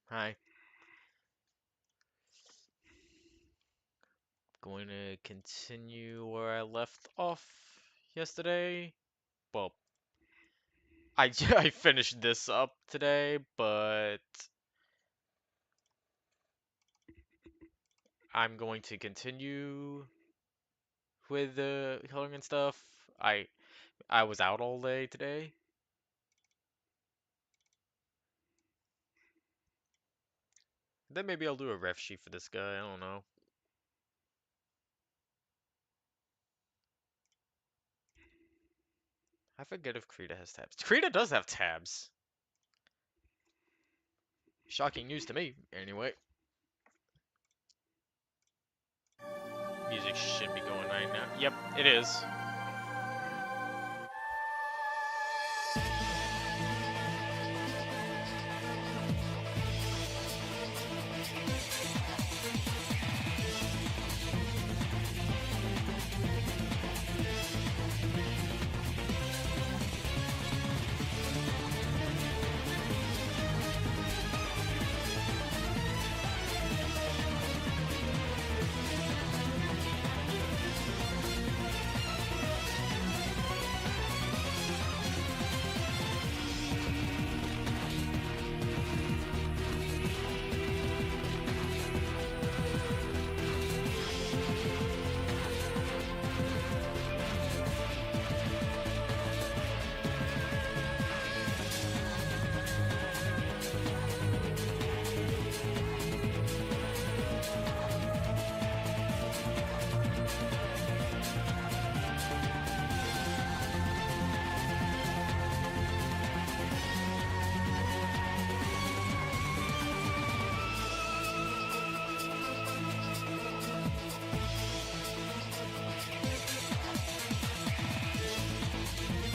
Hi. Going to continue where I left off yesterday. Well, I finished this up today, but I'm going to continue with the coloring and stuff. I was out all day today. Then maybe I'll do a ref sheet for this guy. I don't know. I forget if Krita has tabs. Krita does have tabs. Shocking news to me, anyway. Music should be going right now. Yep, it is.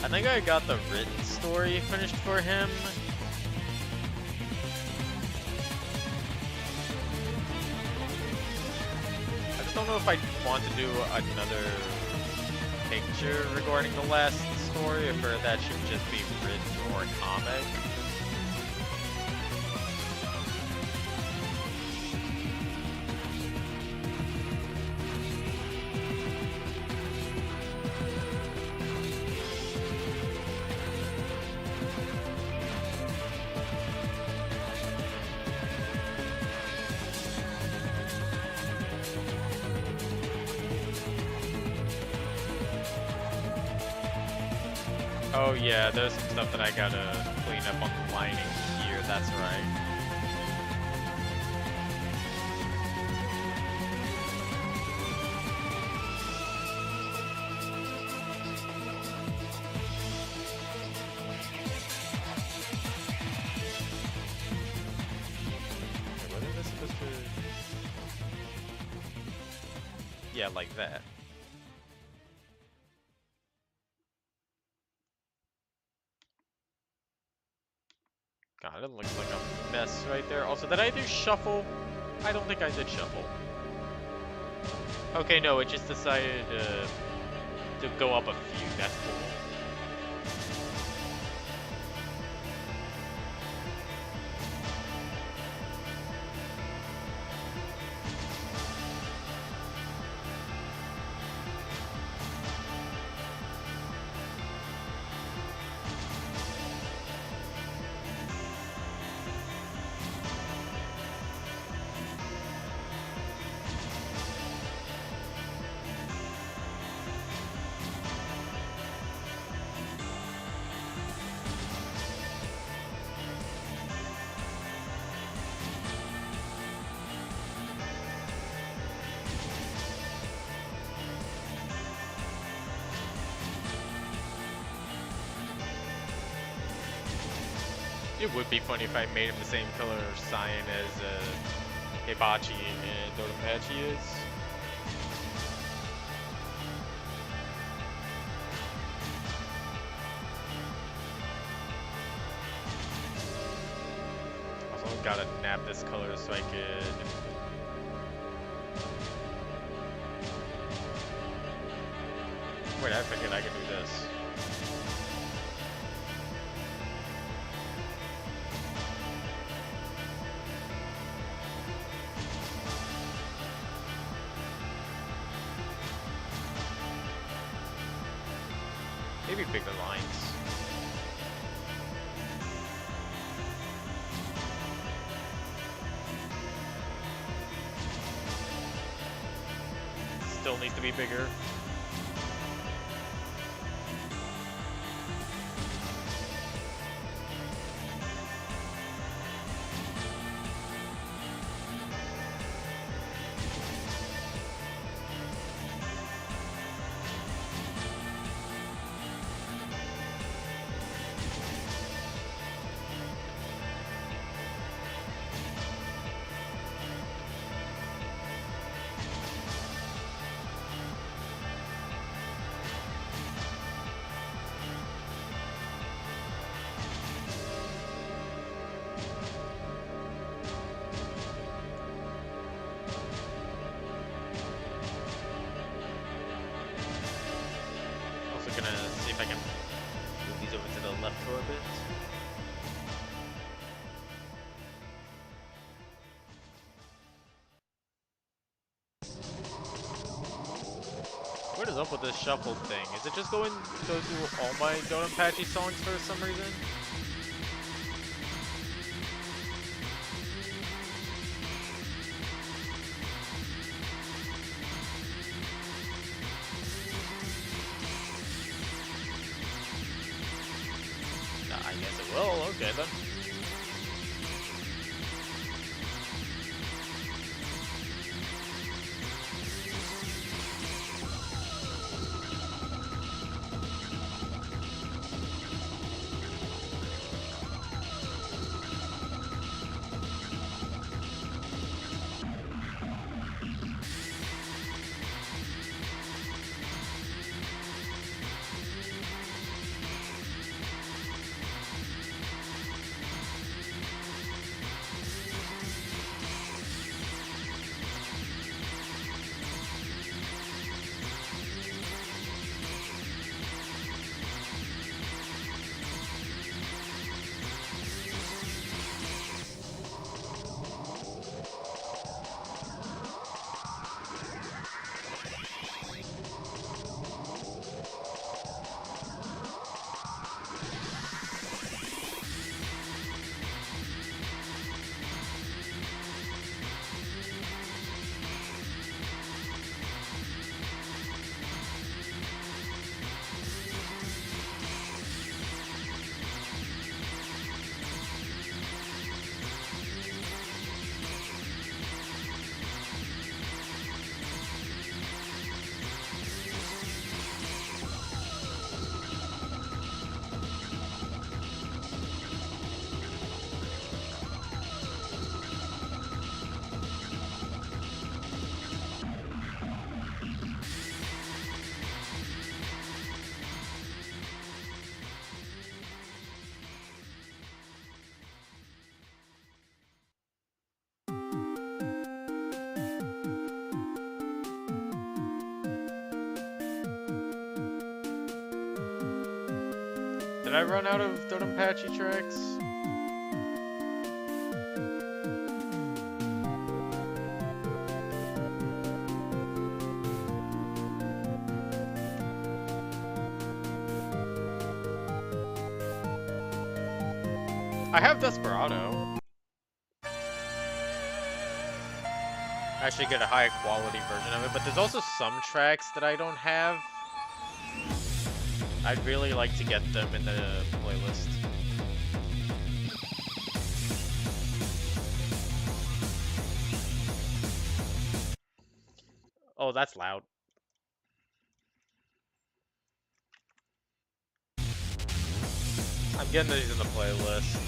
I think I got the written story finished for him. I just don't know if I want to do another picture regarding the last story, or if that should just be written or comic. Oh yeah, there's some stuff that I gotta clean up on the lining here, that's right. Okay, wasn't this supposed to... Yeah, like that. God, it looks like a mess right there. Also, did I do shuffle? I don't think I did shuffle. Okay, no, it just decided to go up a few. That's cool. It would be funny if I made him the same color cyan as Hibachi and Dotopachi is. Also, gotta nab this color so I could... Wait, I figured I could do this. Maybe bigger lines. Still needs to be bigger. Gonna see if I can move these over to the left for a bit. What is up with this shuffle thing? Is it just go through all my Donut Patchy songs for some reason? I guess it will. Okay then. Did I run out of Donut Patchy tracks? I have Desperado. Actually get a high quality version of it, but there's also some tracks that I don't have. I'd really like to get them in the playlist. Oh, that's loud. I'm getting these in the playlist.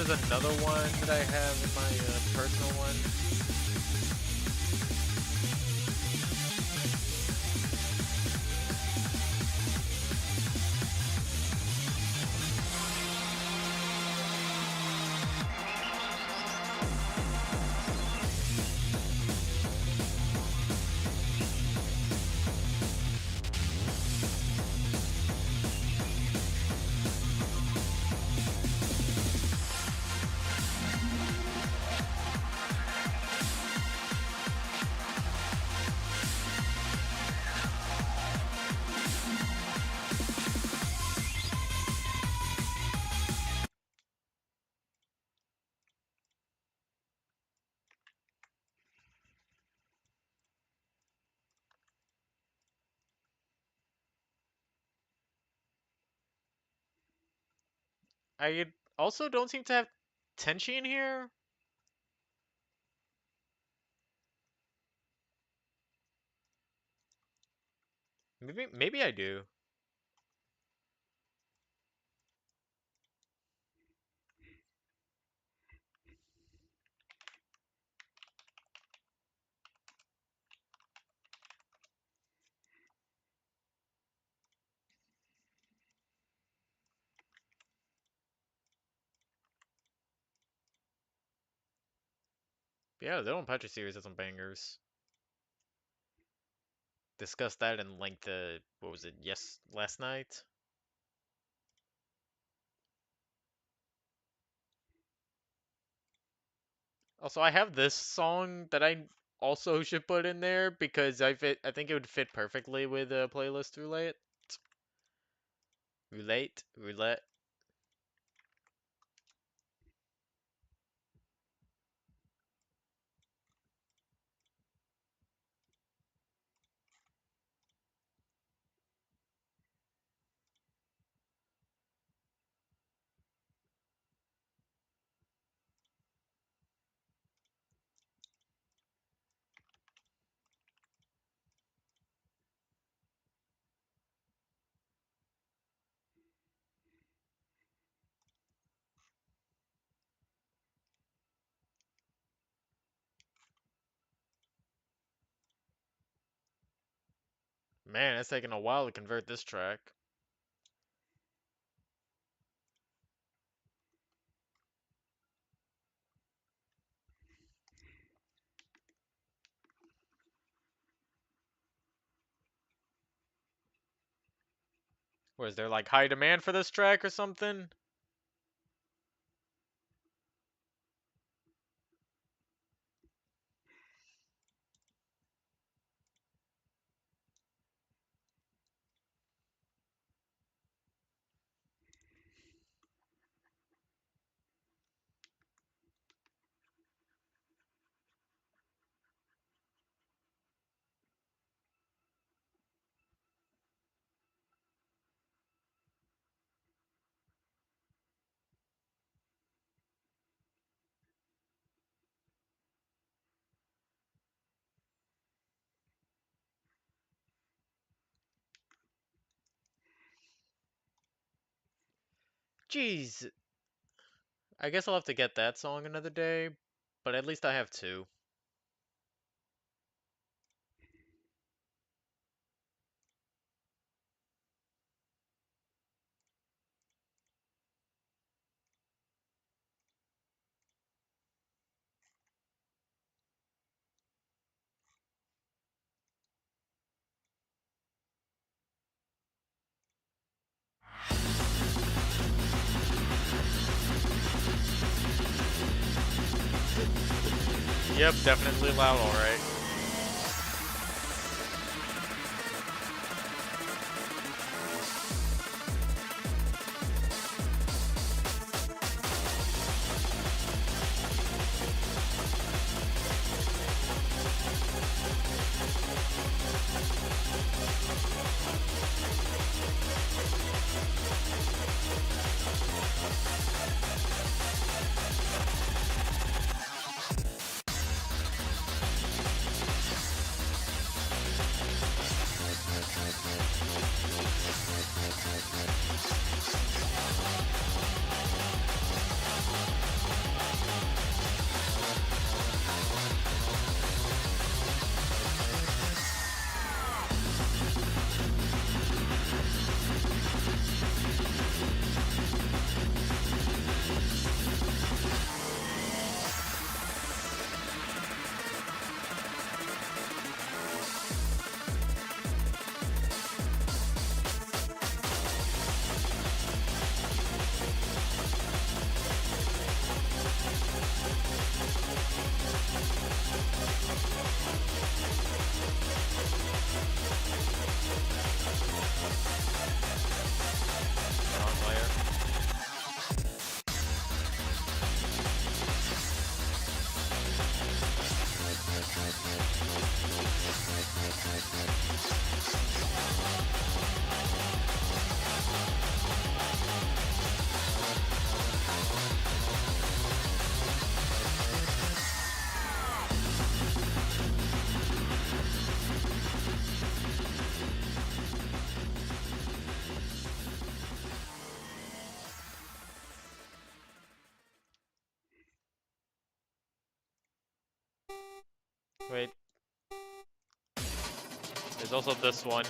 is another one that I have in my personal one. I also don't seem to have Tenchi in here. Maybe I do. Yeah, the Don't Patchy series has some bangers. Discussed that in length. What was it? Yes, last night. Also, I have this song that I also should put in there because I think it would fit perfectly with a playlist roulette. Roulette. Man, it's taking a while to convert this track. Was there like high demand for this track or something? Jeez, I guess I'll have to get that song another day, but at least I have two. Yep, definitely loud, alright. Wait. There's also this one.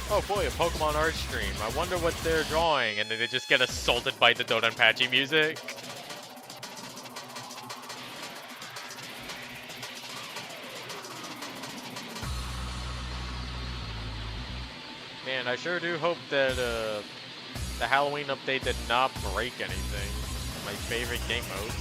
Oh boy, a Pokemon art stream. I wonder what they're drawing, and then they just get assaulted by the Dodonpachi music. Man, I sure do hope that the Halloween update did not break anything. My favorite game modes.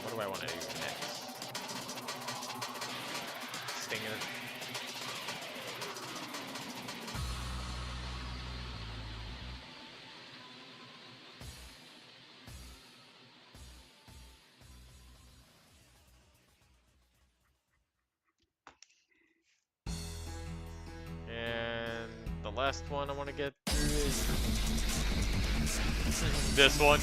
What do I want to do next? Stinger. And the last one I want to get through is this one.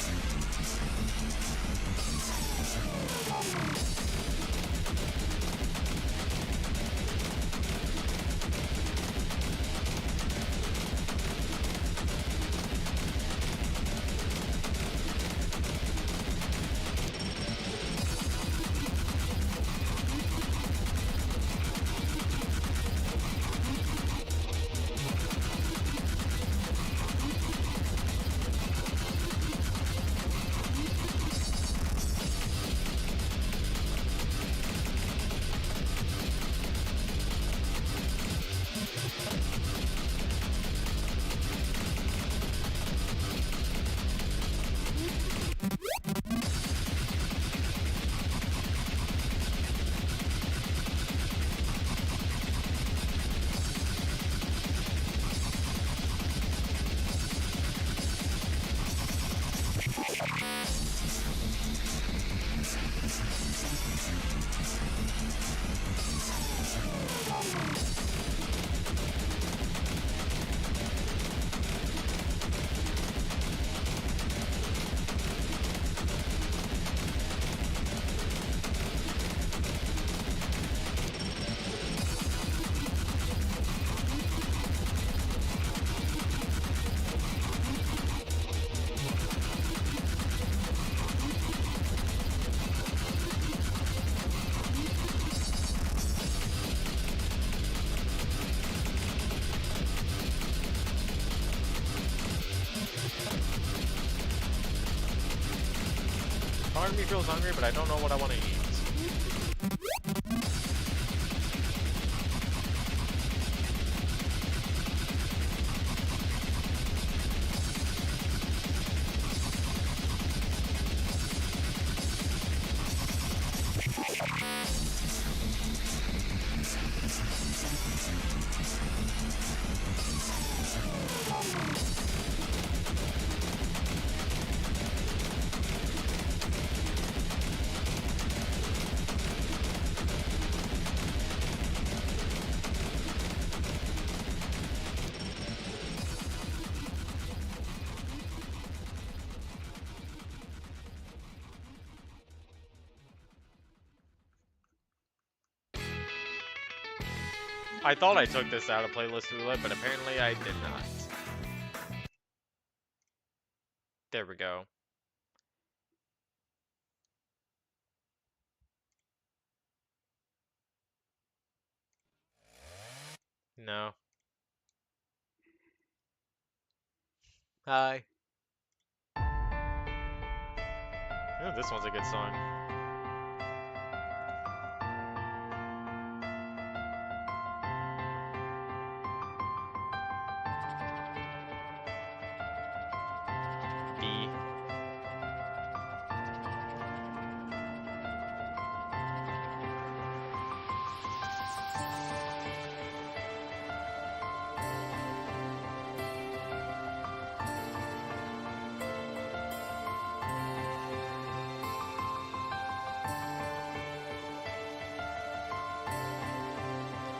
Part of me feels hungry, but I don't know what I want to eat. I thought I took this out of playlist roulette, but apparently I did not. There we go. No. Hi. Oh, this one's a good song. B.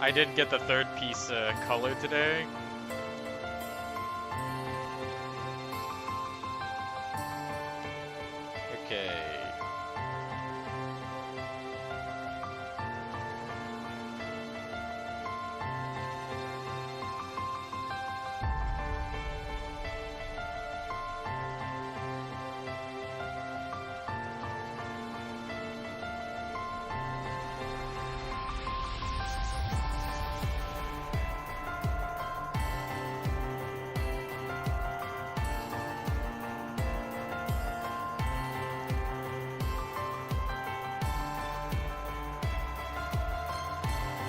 I did get the third piece color today. Okay.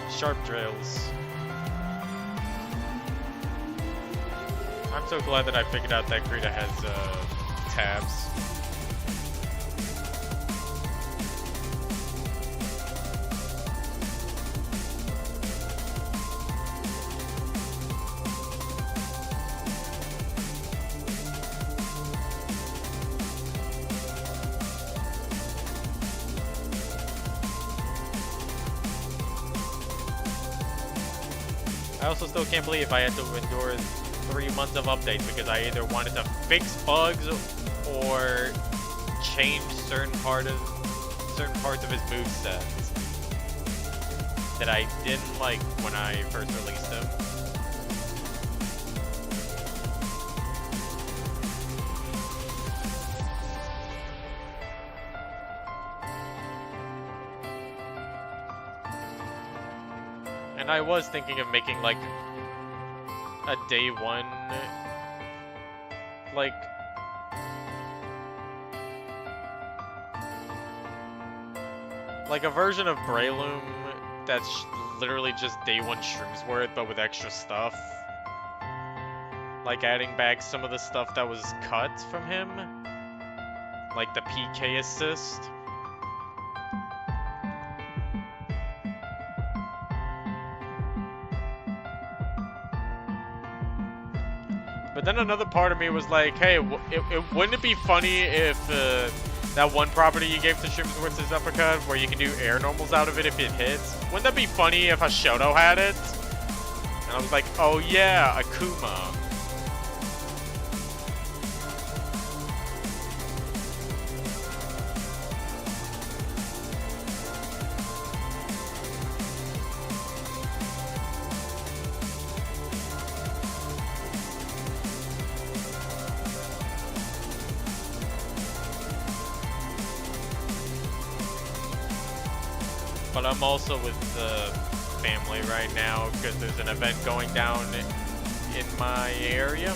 Sharp drills. I'm so glad that I figured out that Krita has tabs. I also still can't believe I had to endure 3 months of updates because I either wanted to fix bugs or change certain parts of his moveset that I didn't like when I first released him. And I was thinking of making like a day one, like a version of Breloom that's literally just day one Shroomsworth but with extra stuff. Like adding back some of the stuff that was cut from him, like the PK assist. But then another part of me was like, hey, wouldn't it be funny if that one property you gave to Shroomsworth's uppercut, where you can do air normals out of it if it hits? Wouldn't that be funny if Hashoto had it? And I was like, oh yeah, Akuma. But I'm also with the family right now because there's an event going down in my area.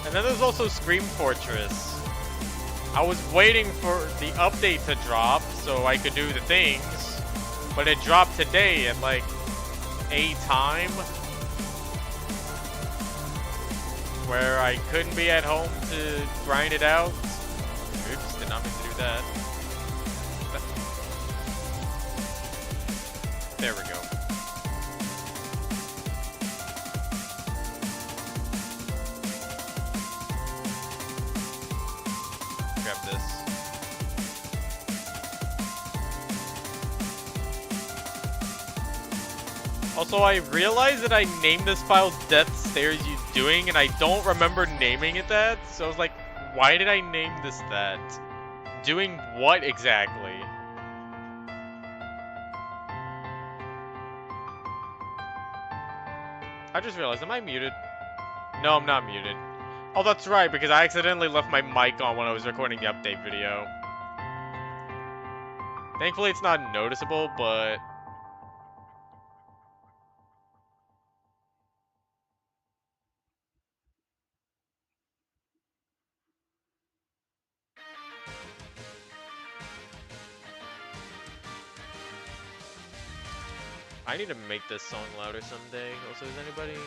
And then there's also Scream Fortress. I was waiting for the update to drop so I could do the things, but it dropped today at like a time where I couldn't be at home to grind it out. Oops, did not mean to do that. There we go. Also, I realized that I named this file Death Stares You Doing, and I don't remember naming it that. So I was like, why did I name this that? Doing what exactly? I just realized, am I muted? No, I'm not muted. Oh, that's right, because I accidentally left my mic on when I was recording the update video. Thankfully, it's not noticeable, but... I need to make this song louder someday. Also, is anybody...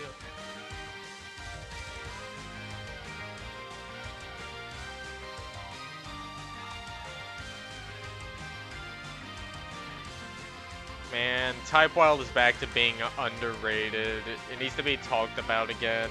Man, Type Wild is back to being underrated. It needs to be talked about again.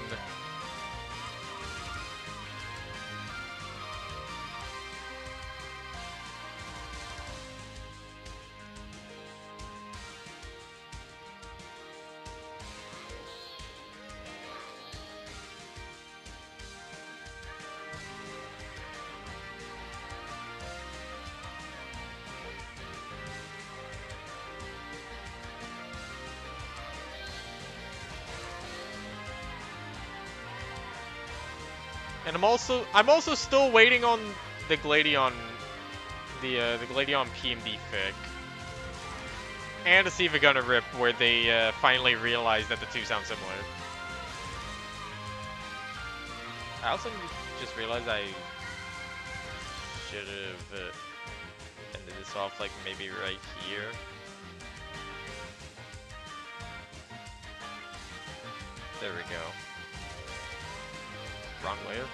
And I'm also still waiting on the Gladion, the Gladion PMD fic, and to see if it's gonna rip where they finally realize that the two sound similar. I also just realized I should have ended this off like maybe right here. There we go. Wrong layer.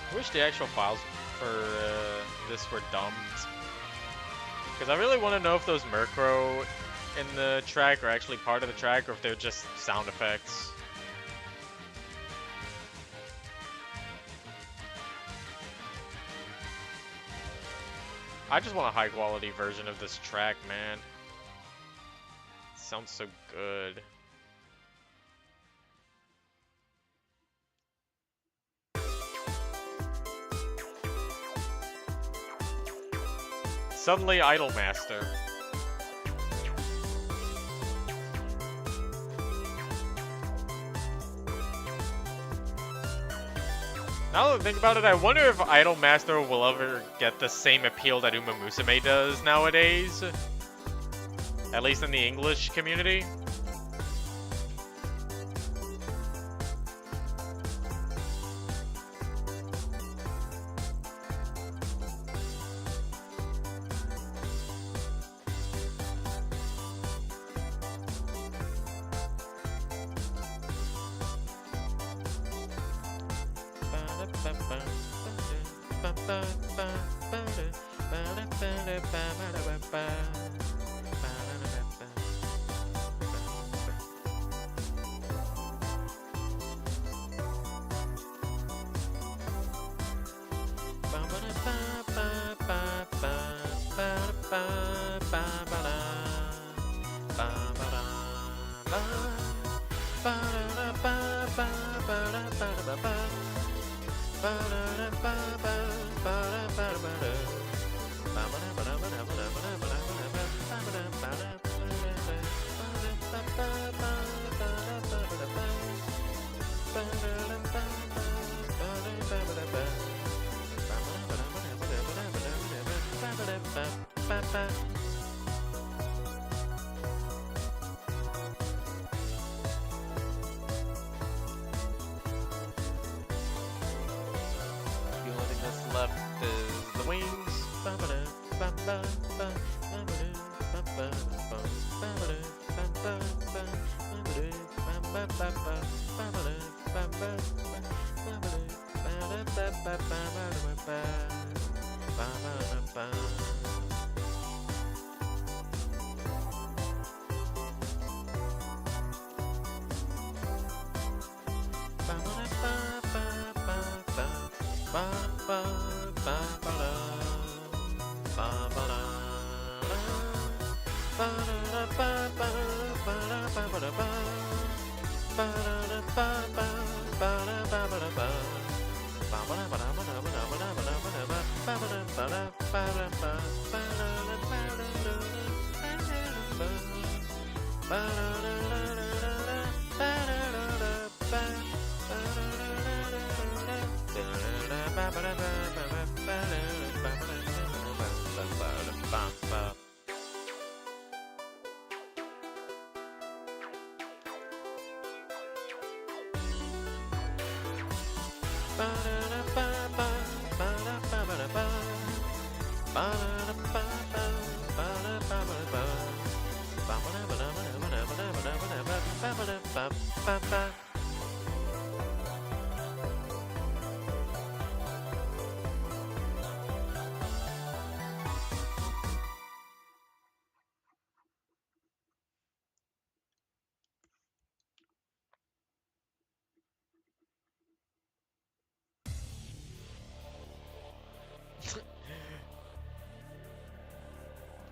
I wish the actual files for this were dumped. Because I really want to know if those Murkrow in the track are actually part of the track or if they're just sound effects. I just want a high quality version of this track, man. It sounds so good. Suddenly Idolmaster. Now that I think about it, I wonder if Idolmaster will ever get the same appeal that Uma Musume does nowadays. At least in the English community.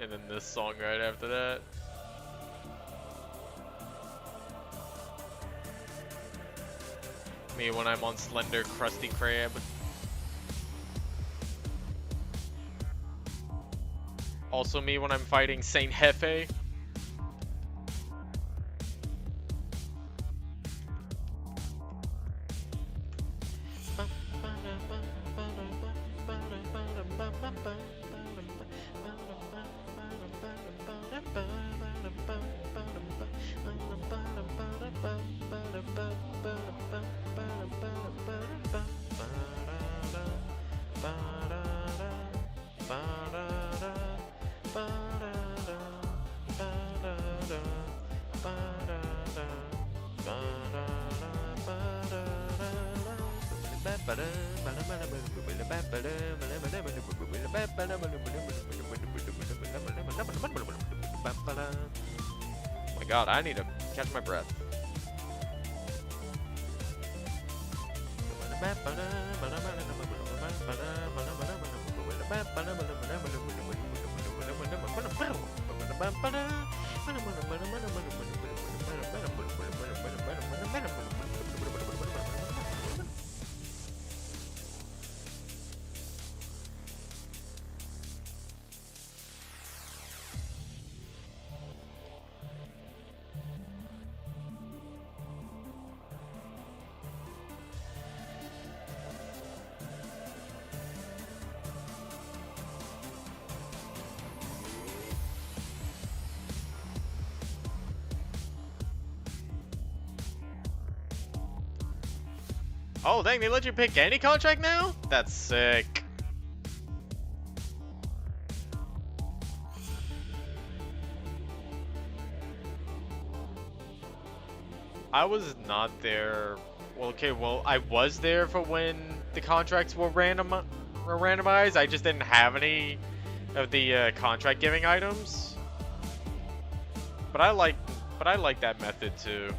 And then this song right after that. Me when I'm on Slender, Krusty Krab. Also me when I'm fighting Saint Hefe. Oh my god, I need to catch my breath. Oh, dang, they let you pick any contract now? That's sick. I was not there. Well, okay, well, I was there for when the contracts were randomized. I just didn't have any of the contract giving items. But I like that method too.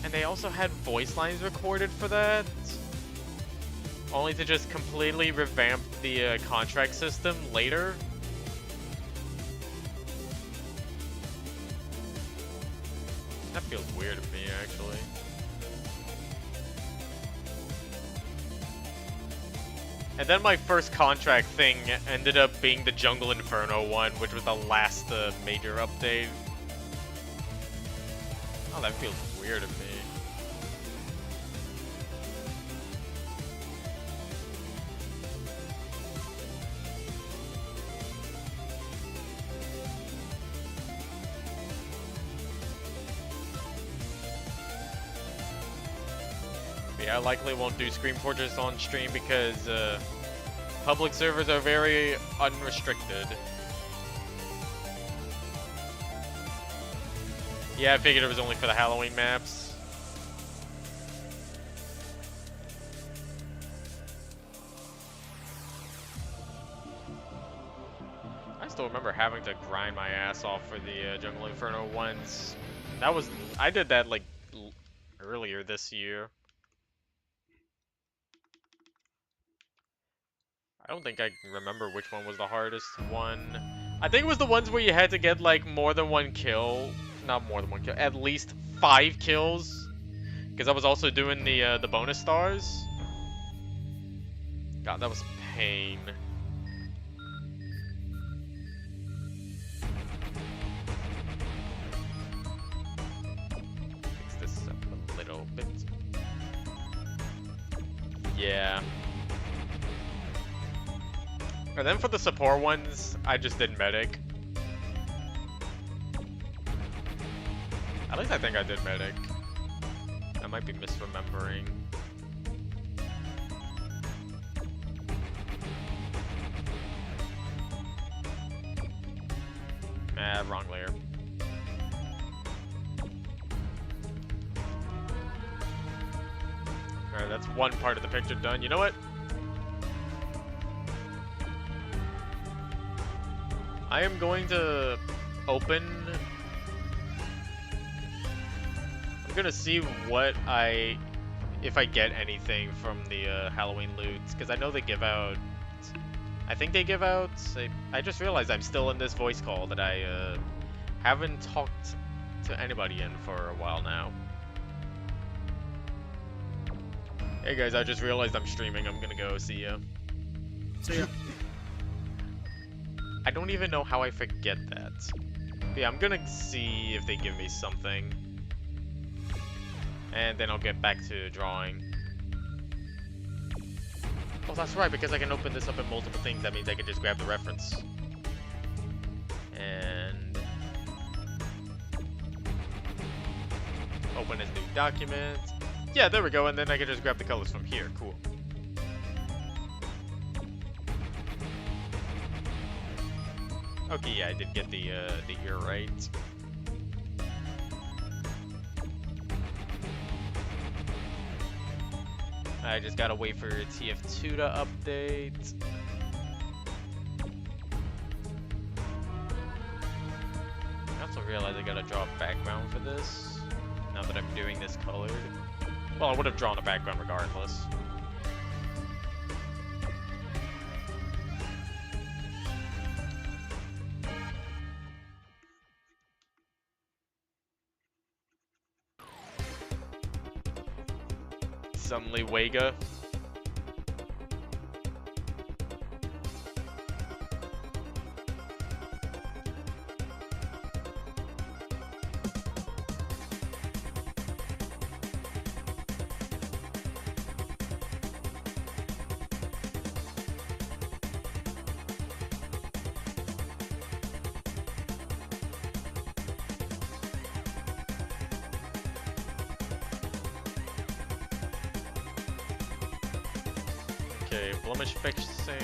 And they also had voice lines recorded for that. Only to just completely revamp the contract system later. That feels weird to me, actually. And then my first contract thing ended up being the Jungle Inferno one, which was the last major update. Oh, that feels weird to me. Yeah, I likely won't do Scream Fortress on stream because public servers are very unrestricted. Yeah, I figured it was only for the Halloween maps. I still remember having to grind my ass off for the Jungle Inferno ones. That was, I did that like earlier this year. I don't think I remember which one was the hardest one. I think it was the ones where you had to get like more than one kill. Not more than one kill, at least 5 kills. Because I was also doing the bonus stars. God, that was pain. Fix this up a little bit. Yeah. And then for the support ones, I just did medic. At least I think I did medic. I might be misremembering. Wrong layer. Alright, that's one part of the picture done. You know what? I am going to open... I'm gonna see what if I get anything from the Halloween loots, because I know they give out... I think they give out... I just realized I'm still in this voice call that I haven't talked to anybody in for a while now. Hey guys, I just realized I'm streaming. I'm gonna go see ya. See ya. I don't even know how I forget that. But yeah, I'm gonna see if they give me something. And then I'll get back to drawing. Oh, that's right, because I can open this up in multiple things, that means I can just grab the reference. And... open as new document. Yeah, there we go, and then I can just grab the colors from here. Cool. Okay, yeah, I did get the ear right. I just gotta wait for TF2 to update. I also realize I gotta draw a background for this, now that I'm doing this colored. Well, I would have drawn a background regardless. Suddenly Wega. Okay, blemish fixing.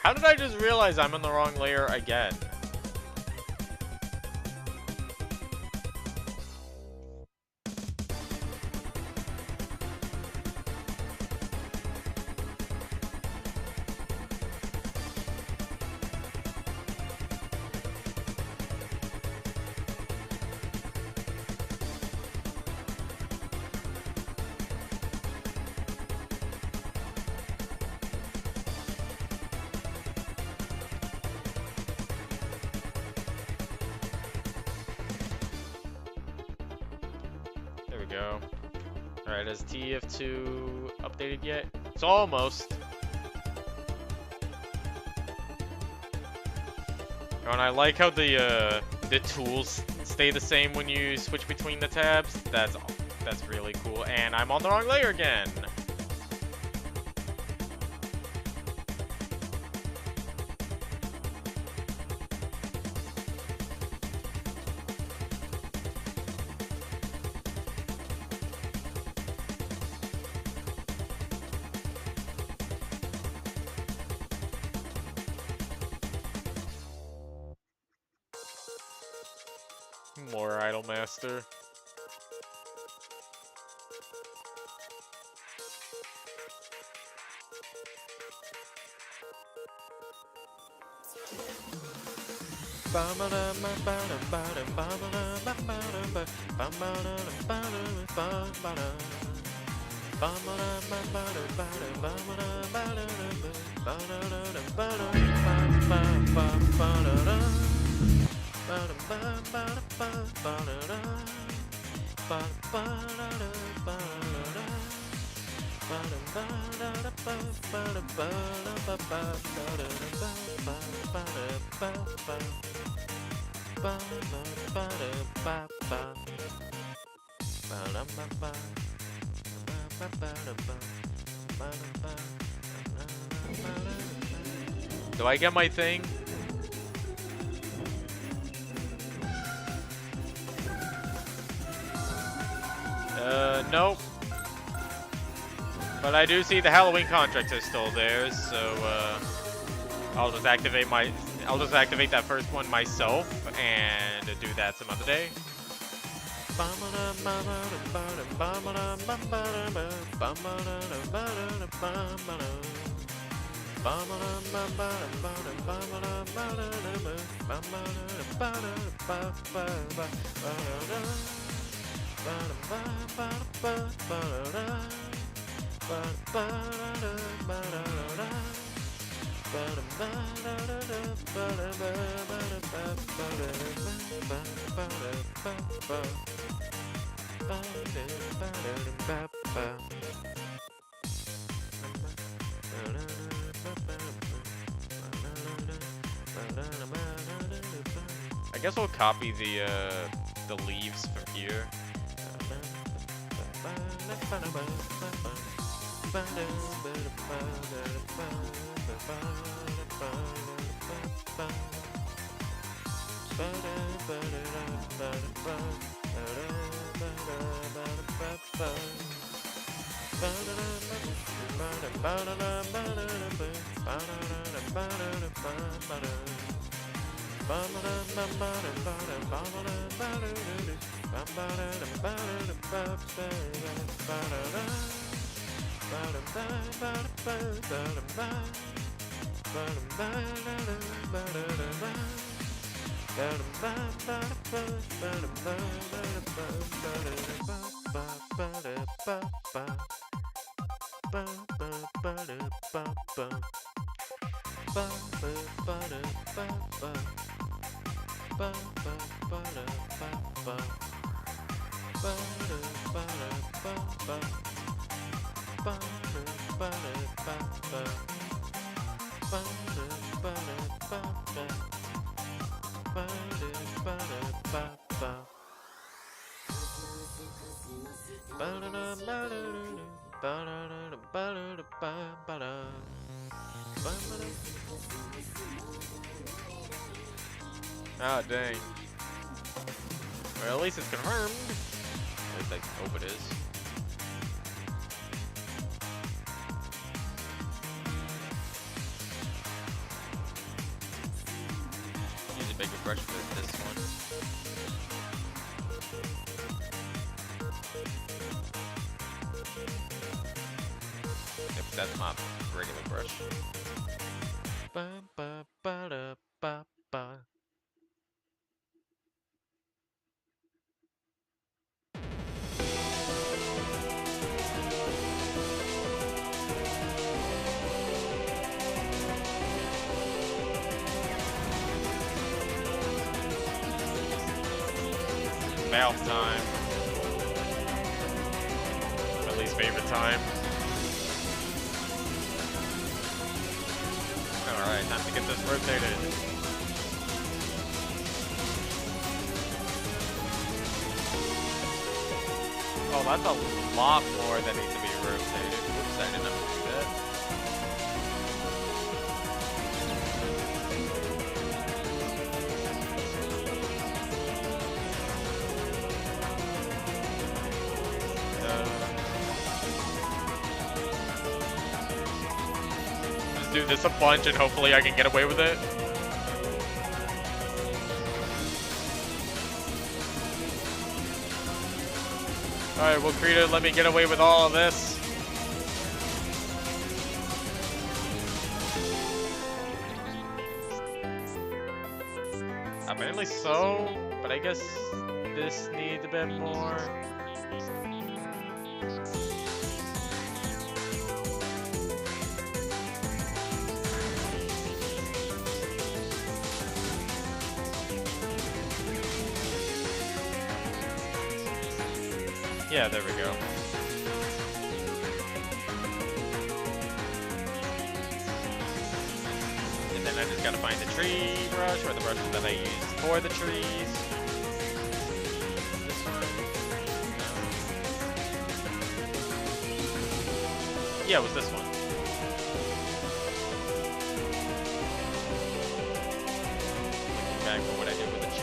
How did I just realize I'm in the wrong layer again? Go. Alright, has TF2 updated yet? It's almost. Oh, and I like how the tools stay the same when you switch between the tabs. That's really cool. And I'm on the wrong layer again. More Idol Master. Do I get my thing? Nope. But I do see the Halloween contract is still there, so I'll just activate that first one myself and do that some other day. I guess we'll copy the leaves from here. Ah, dang. Well, at least it's confirmed. At least I hope it is. Use a bigger brush for this one. Yep, that's my regular brush. Valve time. My least favorite time. Alright, time to get this rotated. Oh, that's a lot more that needs to be rotated. Whoops, I didn't have to do that. Just do this a bunch and hopefully I can get away with it. Alright, well, Krita, let me get away with all of this. Apparently so, but I guess this needs a bit more. Yeah, there we go. And then I just gotta find the tree brush, or the brushes that I use for the trees. This one? No. Yeah, it was this one. Back for what I did with the tree.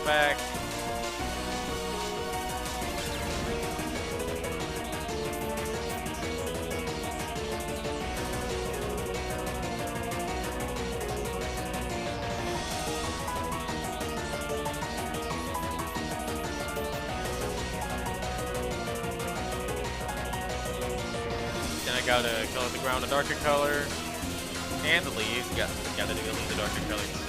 Back. Then I gotta color the ground a darker color, and the leaves. Gotta do the leaves a darker color too.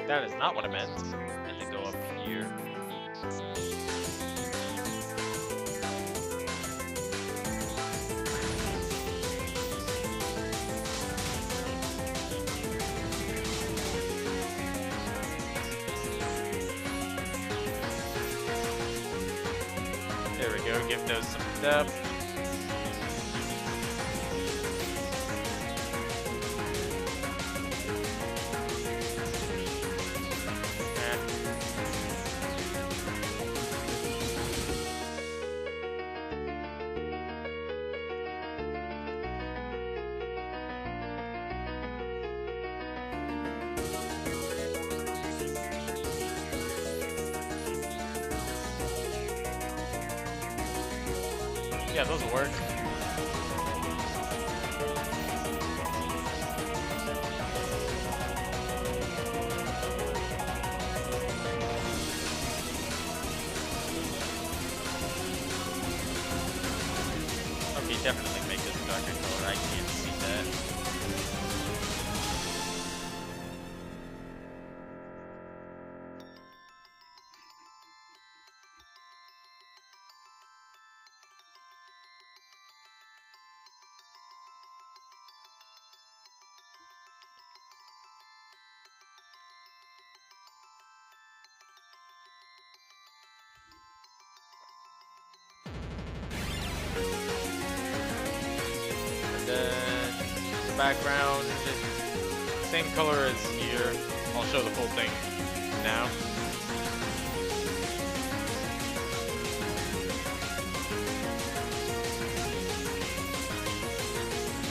That is not what I meant. And then go up here. There we go, give those some depth. Yeah, those will work. Okay, definitely make this a darker color. I can't see that. The background, same color as here. I'll show the full thing now.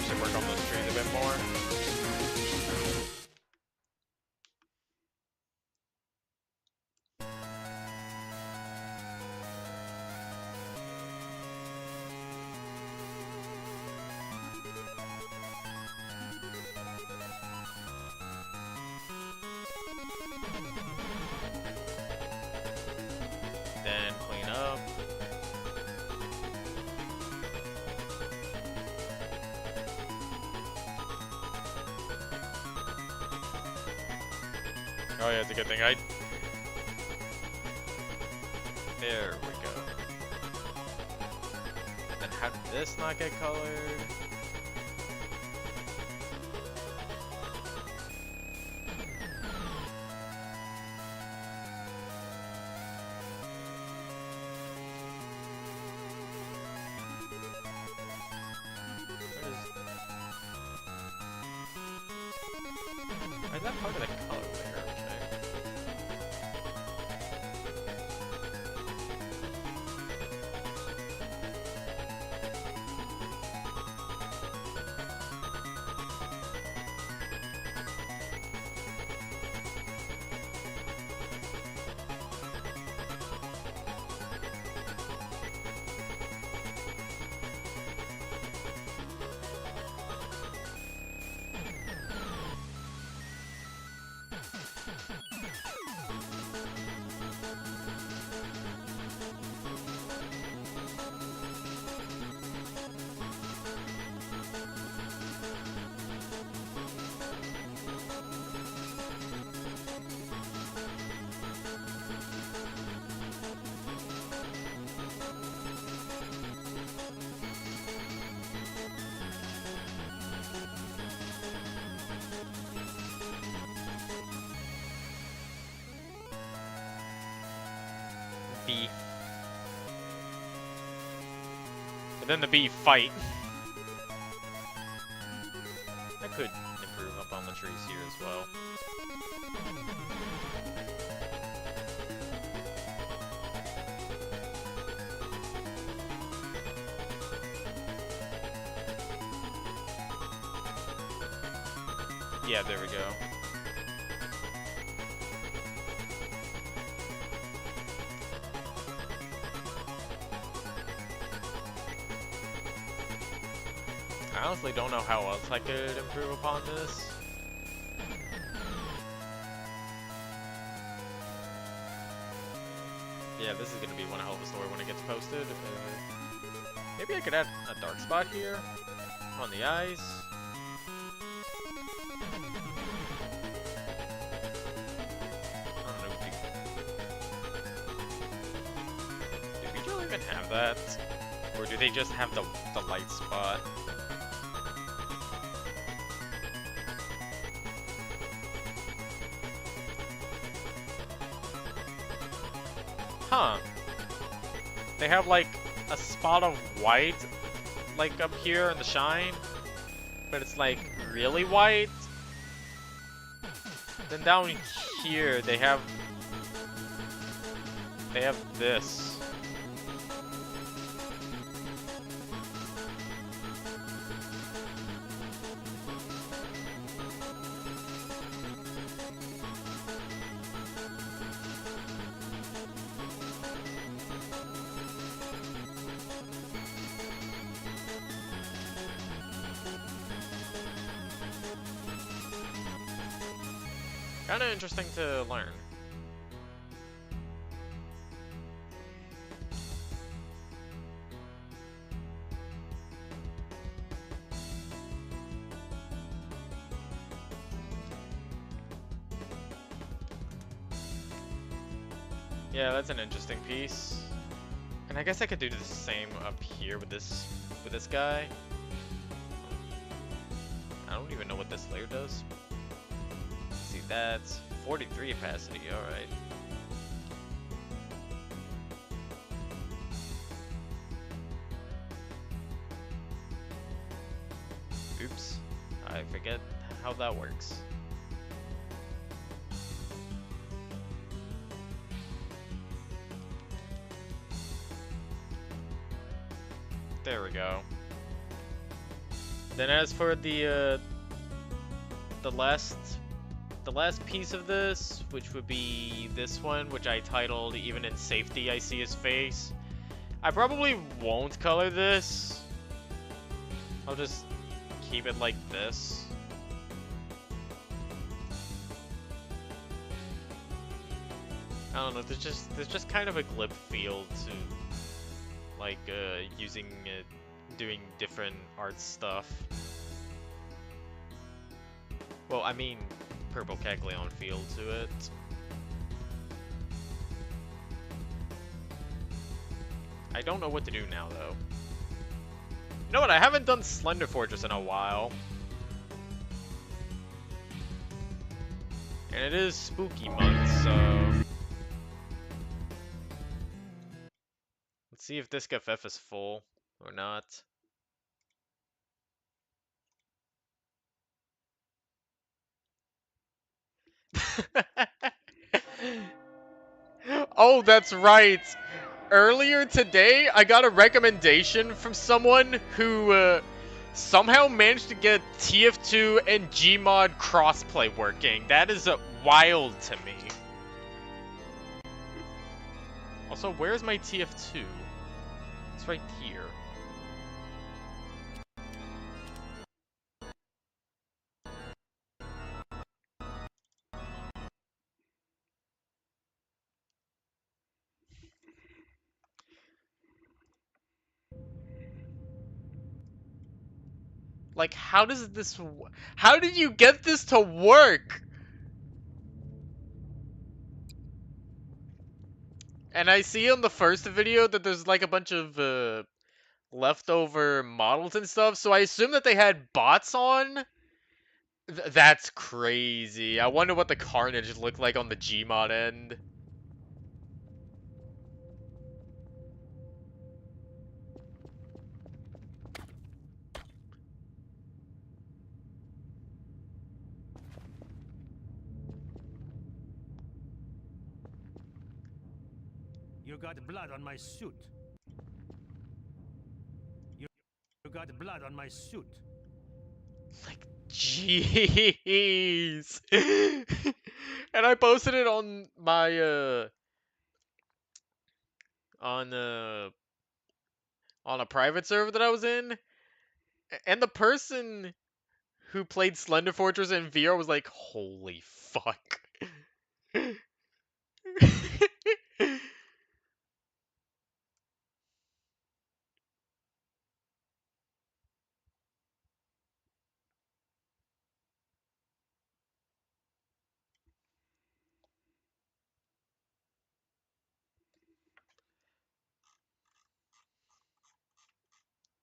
Should work on those trees a bit more. Then clean up. Oh yeah, it's a good thing. There we go. Then how did this not get colored? Is that part of the color layer? bee. But then the bee fight. I could improve up on the trees here as well. Yeah, there we go. I honestly don't know how else I could improve upon this. Yeah, this is gonna be one hell of a story when it gets posted. Maybe I could add a dark spot here on the eyes. I don't know. Do Beedrill even have that? Or do they just have the light spot? Huh. They have like a spot of white like up here in the shine, but it's like really white. Then down here they have this. Kind of interesting to learn. Yeah, that's an interesting piece. And I guess I could do the same up here with this guy. I don't even know what this layer does. See, that's 43 opacity, alright. Oops, I forget how that works. There we go. Then as for the last piece of this, which would be this one, which I titled "Even in Safety I See His Face." I probably won't color this. I'll just keep it like this. I don't know. There's just kind of a glib feel to like doing different art stuff. Well, I mean, purple Kecleon feel to it. I don't know what to do now, though. You know what? I haven't done Slender Fortress in a while. And it is spooky month, so... Let's see if Disc FF is full or not. Oh, that's right. Earlier today, I got a recommendation from someone who somehow managed to get TF2 and Gmod crossplay working. That is wild to me. Also, where's my TF2? It's right here. Like, how does this... How did you get this to work? And I see on the first video that there's like a bunch of leftover models and stuff, so I assume that they had bots on? That's crazy. I wonder what the carnage looked like on the Gmod end. You got blood on my suit. You got blood on my suit. Like, jeez. And I posted it on my on uh on a private server that I was in, and the person who played Slender Fortress in VR was like, "Holy fuck."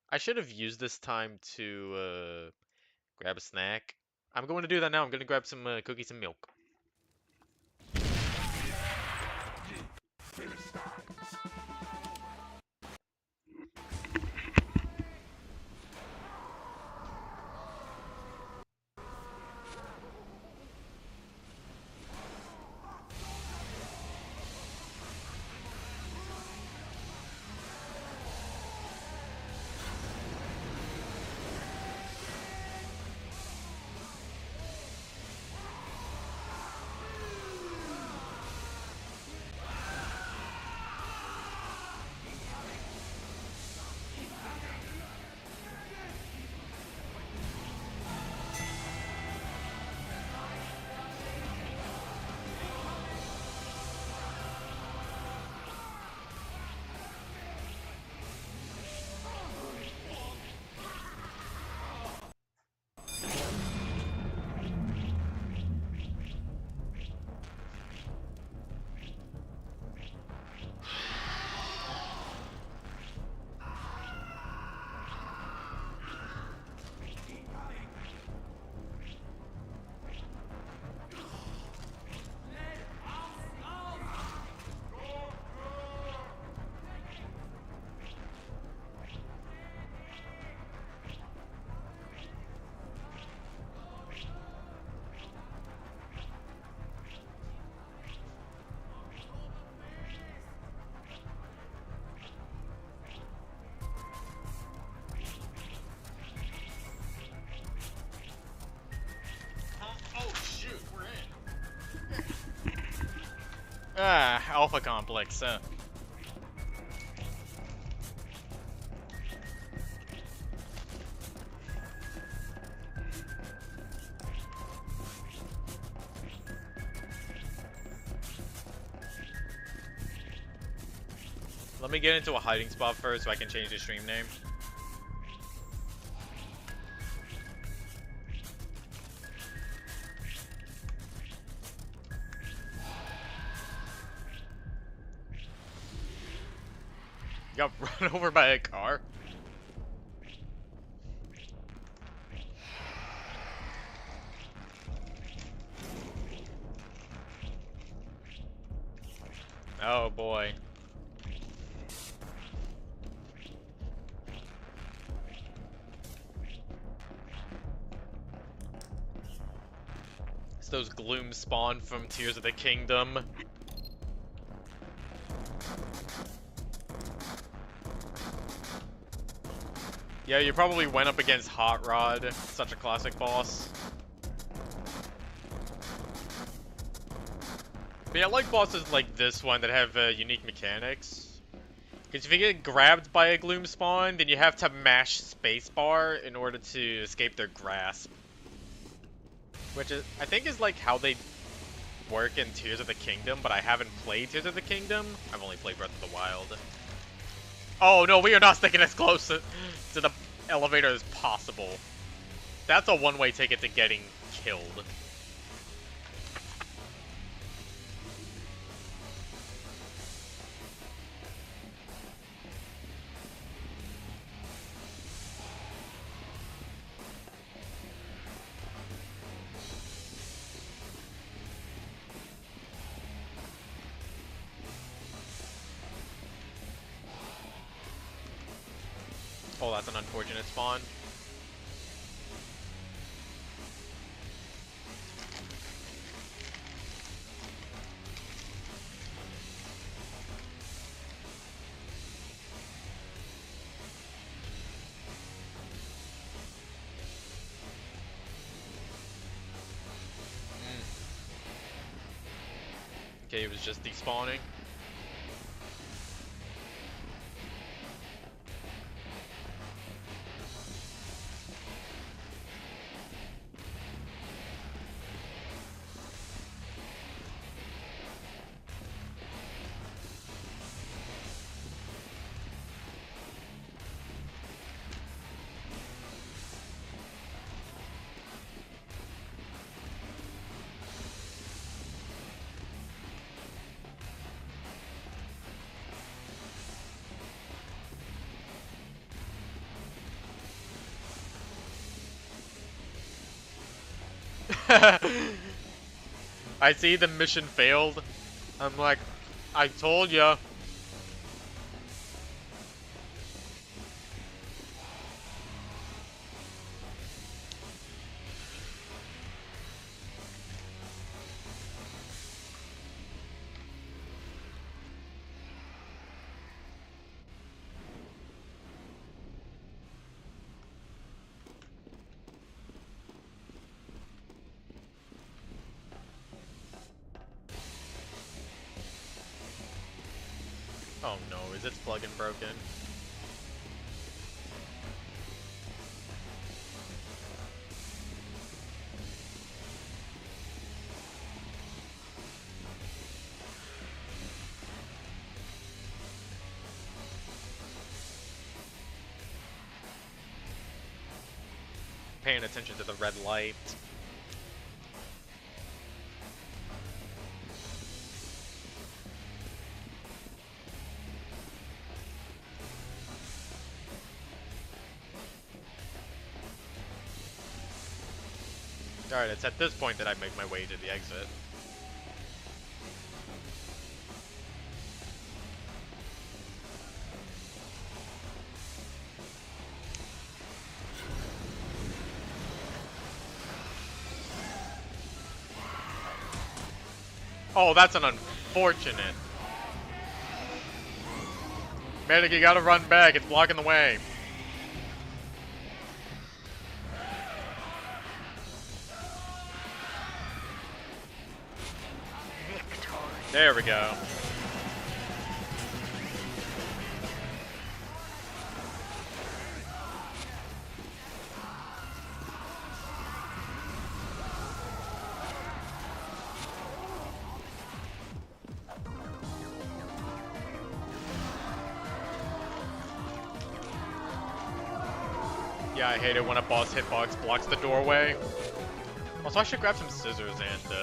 I should have used this time to grab a snack. I'm going to do that now. I'm going to grab some cookies and milk. Alpha Complex. Let me get into a hiding spot first so I can change the stream name. Got run over by a car. Oh boy. It's those gloom spawn from Tears of the Kingdom. Yeah, you probably went up against Hot Rod, such a classic boss. But yeah, I like bosses like this one that have unique mechanics. Because if you get grabbed by a gloom spawn, then you have to mash spacebar in order to escape their grasp. Which is, I think is like how they work in Tears of the Kingdom, but I haven't played Tears of the Kingdom. I've only played Breath of the Wild. Oh no, we are not sticking as close to the elevator as possible. That's a one-way ticket to getting killed. Oh, that's an unfortunate spawn. cave is just despawning. I see the mission failed. I'm like, I told ya. Oh no, is its plugin broken? Paying attention to the red light. Alright, it's at this point that I make my way to the exit. Oh, that's an unfortunate. Medic, you gotta run back. It's blocking the way. There we go. Yeah, I hate it when a boss hitbox blocks the doorway. Also, I should grab some scissors and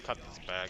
cut this back.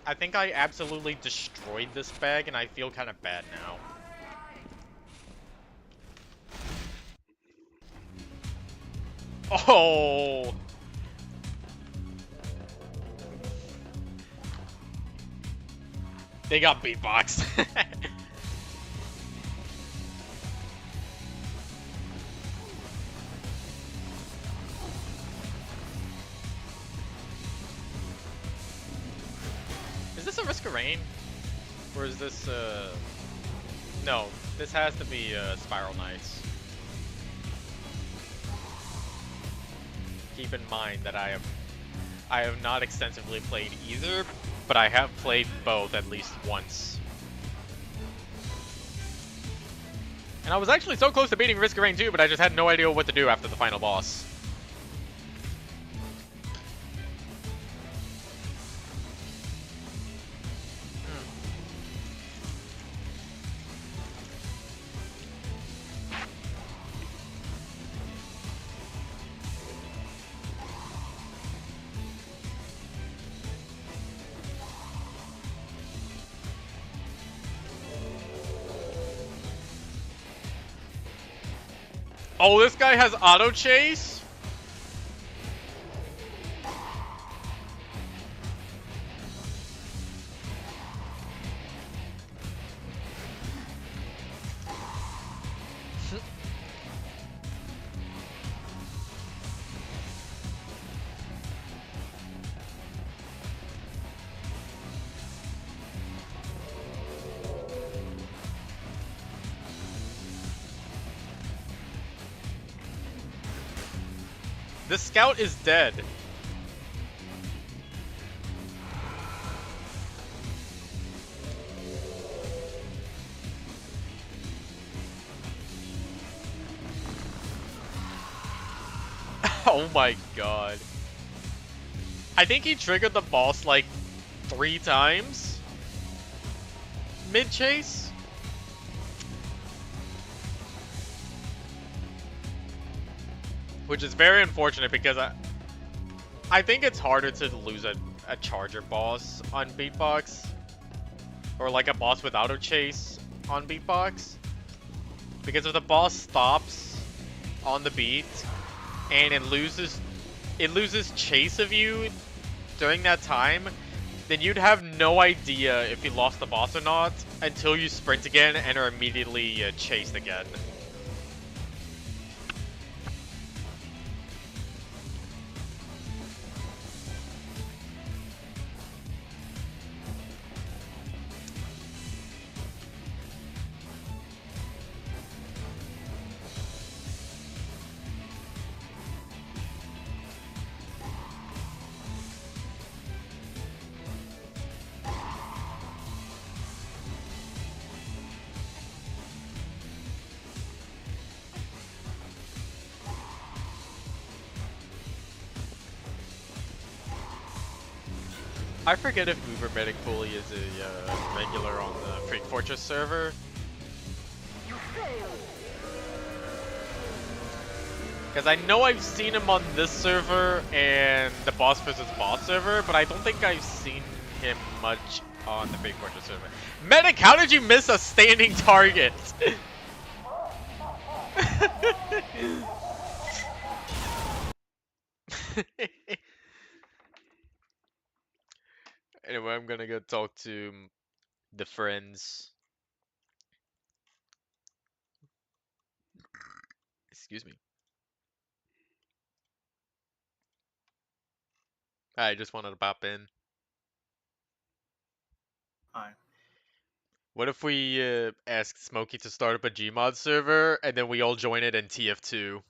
I think I absolutely destroyed this bag, and I feel kind of bad now. Oh! They got beatbox. Is this a Risk of Rain? Or is this, no, this has to be, Spiral Knights. Keep in mind that I have not extensively played either, but I have played both at least once. And I was actually so close to beating Risk of Rain 2, but I just had no idea what to do after the final boss. Oh, this guy has auto chase? The scout is dead. Oh my god. I think he triggered the boss like 3 times mid-chase. Which is very unfortunate because I think it's harder to lose a charger boss on beatbox. Or like a boss with auto chase on beatbox. Because if the boss stops on the beat and it loses chase of you during that time, then you'd have no idea if you lost the boss or not until you sprint again and are immediately chased again. I forget if Uber Medic fully is a regular on the Freak Fortress server. Because I know I've seen him on this server and the Boss vs. Boss server, but I don't think I've seen him much on the Freak Fortress server. Medic, how did you miss a standing target? Anyway, I'm gonna go talk to the friends. Excuse me. I just wanted to pop in. Hi. What if we ask Smokey to start up a Gmod server and then we all join it in TF2?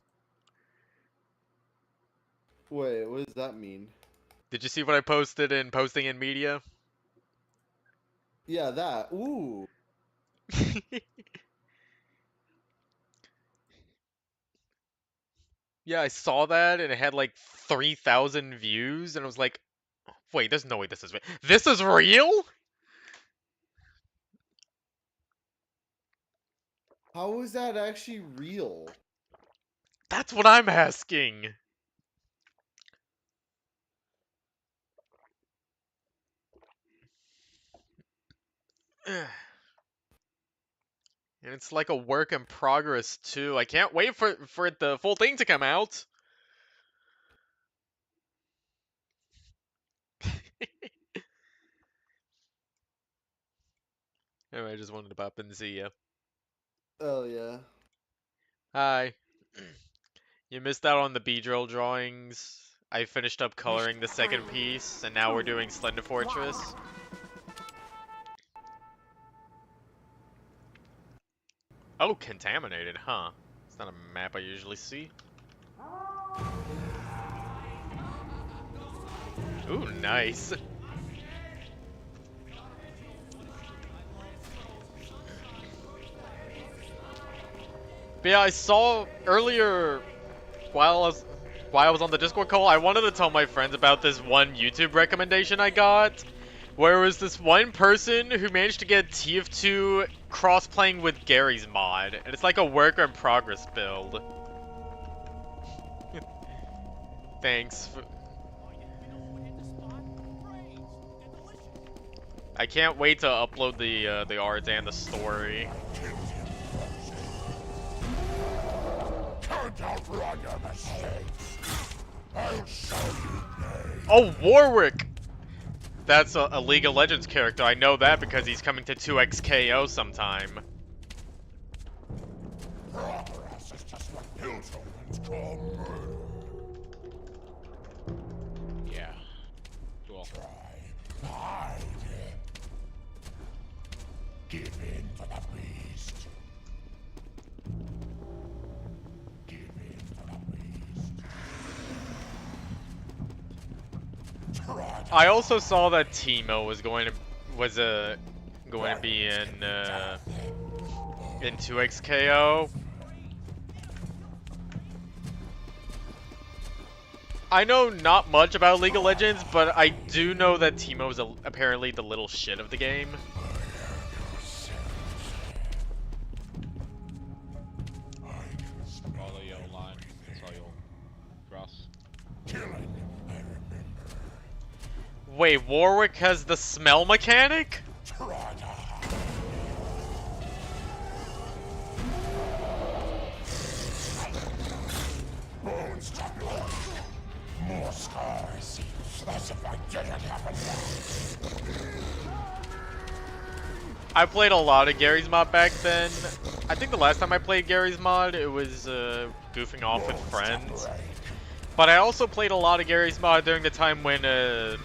Wait, what does that mean? Did you see what I posted in Posting in Media? Yeah, that. Ooh. Yeah, I saw that and it had like 3,000 views and I was like, wait, there's no way this is real. This is real? How is that actually real? That's what I'm asking. And it's like a work in progress too. I can't wait for the full thing to come out. Anyway, I just wanted to pop in and see ya. Oh, yeah. Hi. You missed out on the Beedrill drawings. I finished up coloring the second piece, and now we're doing Slender Fortress. Oh, contaminated, huh? It's not a map I usually see. Ooh, nice. But yeah, I saw earlier while I was on the Discord call, I wanted to tell my friends about this one YouTube recommendation I got, where it was this one person who managed to get TF2 cross-playing with Gary's mod, and it's like a work-in-progress build. Thanks. I can't wait to upload the art and the story. Oh, Warwick! That's a League of Legends character. I know that because he's coming to 2XKO sometime. Yeah. Cool. Give in to the beast. Give in to the beast. I also saw that Teemo was going to be in 2XKO. I know not much about League of Legends, but I do know that Teemo is apparently the little shit of the game. Follow your line. That's all you'll cross. Wait, Warwick has the smell mechanic? More scars. As if I didn't happen. I played a lot of Gary's Mod back then. I think the last time I played Gary's Mod, it was goofing off with friends. But I also played a lot of Gary's Mod during the time when the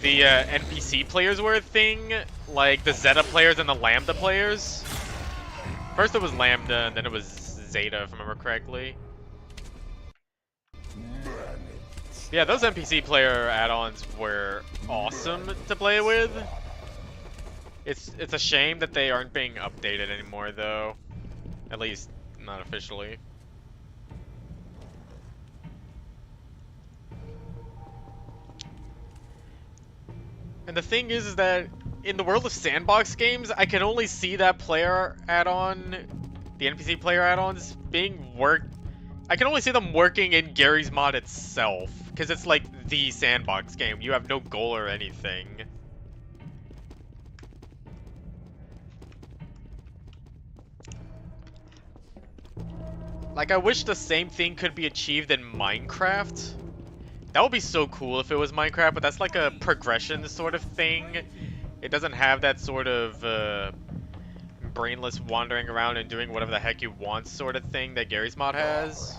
NPC players were a thing, like the Zeta players and the Lambda players. First it was Lambda, and then it was Zeta, if I remember correctly. Yeah, those NPC player add-ons were awesome to play with. It's a shame that they aren't being updated anymore, though. At least, not officially. And the thing is that in the world of sandbox games, I can only see that player add-on, the NPC player add-ons, being worked. I can only see them working in Gary's Mod itself, because it's like the sandbox game. You have no goal or anything. Like, I wish the same thing could be achieved in Minecraft. That would be so cool if it was Minecraft, but that's like a progression sort of thing. It doesn't have that sort of brainless wandering around and doing whatever the heck you want sort of thing that Gary's Mod has.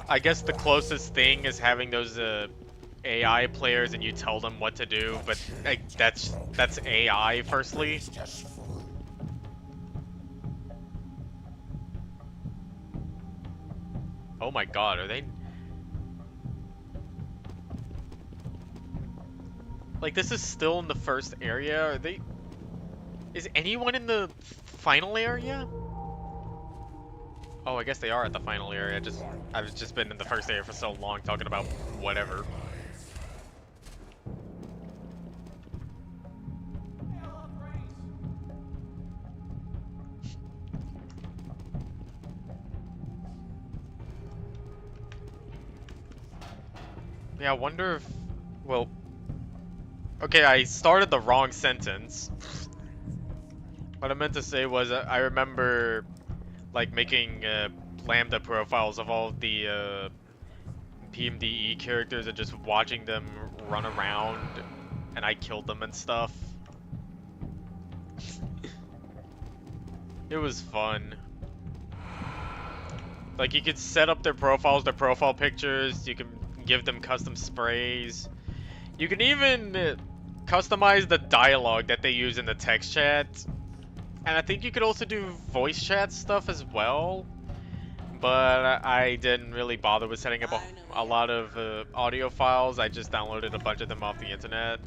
I guess the closest thing is having those AI players and you tell them what to do, but like, that's AI firstly. Oh my god, are they... Like, this is still in the first area? Are they... Is anyone in the final area? Oh, I guess they are at the final area. I've just been in the first area for so long talking about whatever. Yeah, I wonder if... Well... Okay, I started the wrong sentence. What I meant to say was, I remember, like, making Lambda profiles of all the PMDE characters and just watching them run around, and I killed them and stuff. It was fun. Like, you could set up their profiles, their profile pictures, you can give them custom sprays. You can even customize the dialogue that they use in the text chat. And I think you could also do voice chat stuff as well. But I didn't really bother with setting up a lot of audio files. I just downloaded a bunch of them off the internet.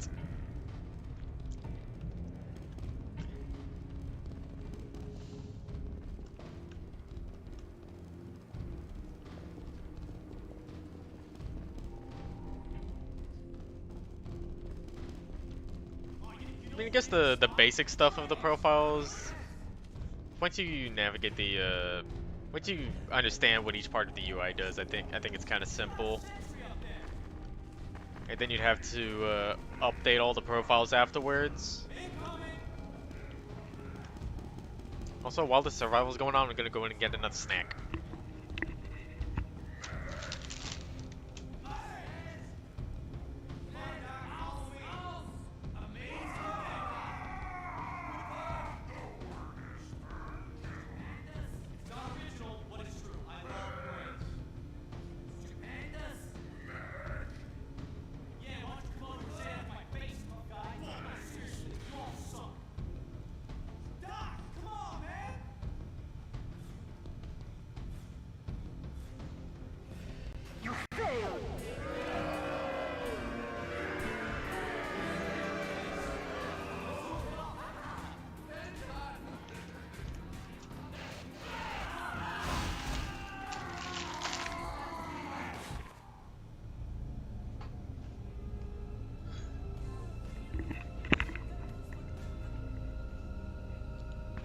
I mean, I guess the basic stuff of the profiles, once you navigate the, once you understand what each part of the UI does, I think it's kind of simple. And then you'd have to update all the profiles afterwards. Also, while the survival's going on, I'm gonna go in and get another snack.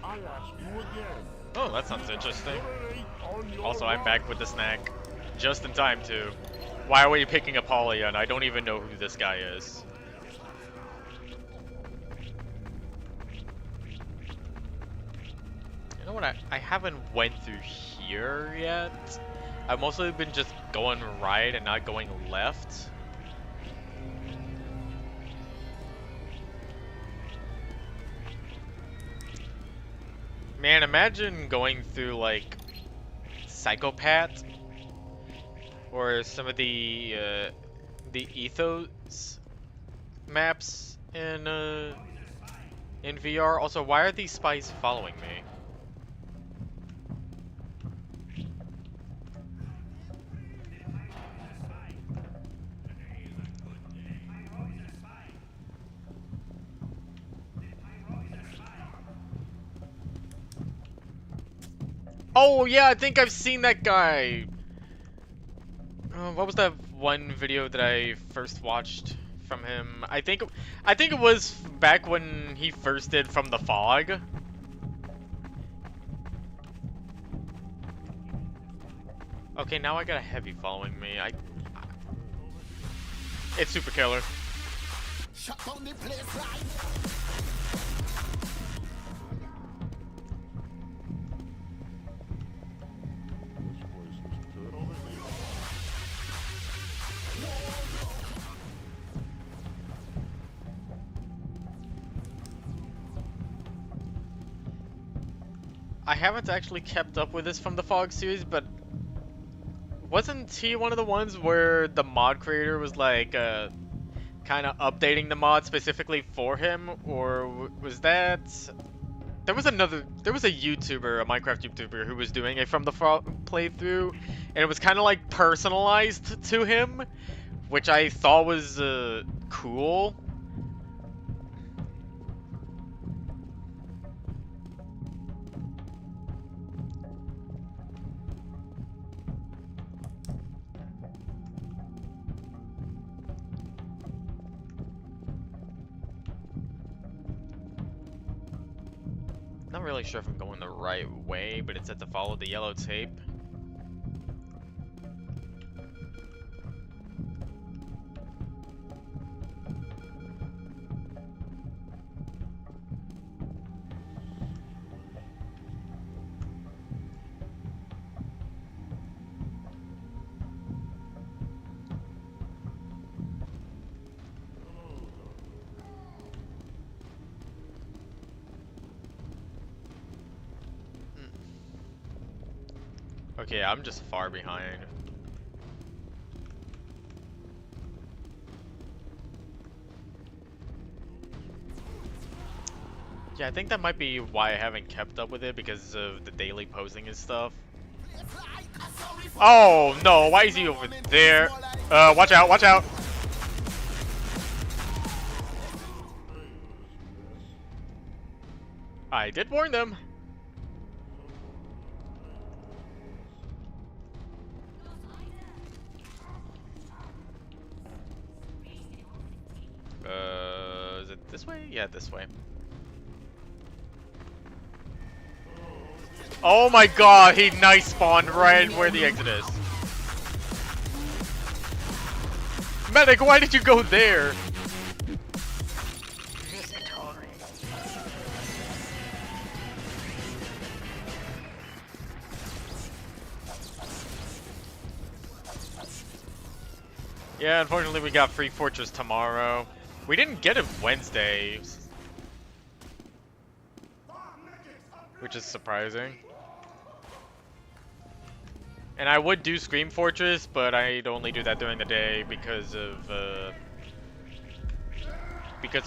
I ask you again. Oh, that sounds interesting. Hurry on your Also, I'm back with the snack. Just in time, too. Why are we picking up Holly and I don't even know who this guy is? You know what? I haven't went through here yet. I've mostly been just going right and not going left. Man, imagine going through, like, Psychopath or some of the Ethos maps in VR. Also, why are these spies following me? Oh yeah, I think I've seen that guy. What was that one video that I first watched from him? I think it was back when he first did From the Fog. Okay, now I got a heavy following me. It's Super Killer. Shut down the place right. I haven't actually kept up with this From the Fog series, but wasn't he one of the ones where the mod creator was like kind of updating the mod specifically for him, or was that? There was a YouTuber, a Minecraft YouTuber, who was doing a From the Fog playthrough, and it was kind of like personalized to him, which I thought was cool. Not really sure if I'm going the right way, but it said to follow the yellow tape. Okay, I'm just far behind. Yeah, I think that might be why I haven't kept up with it, because of the daily posing and stuff. Oh no, why is he over there? Watch out, watch out! I did warn them. Is it this way? Yeah, this way. Oh my god, he nice spawned right where the exit is. Medic, why did you go there? Yeah, unfortunately we got Free Fortress tomorrow. We didn't get it Wednesday, which is surprising. And I would do Scream Fortress, but I'd only do that during the day because of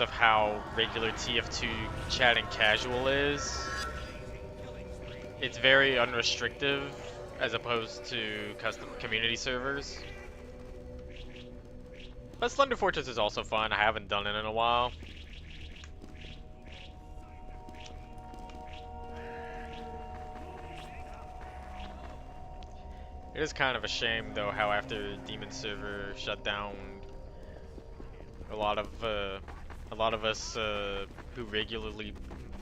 how regular TF2 chat and casual is. It's very unrestrictive as opposed to custom community servers. But Slender Fortress is also fun. I haven't done it in a while. It is kind of a shame though how after Demon server shut down, a lot of us who regularly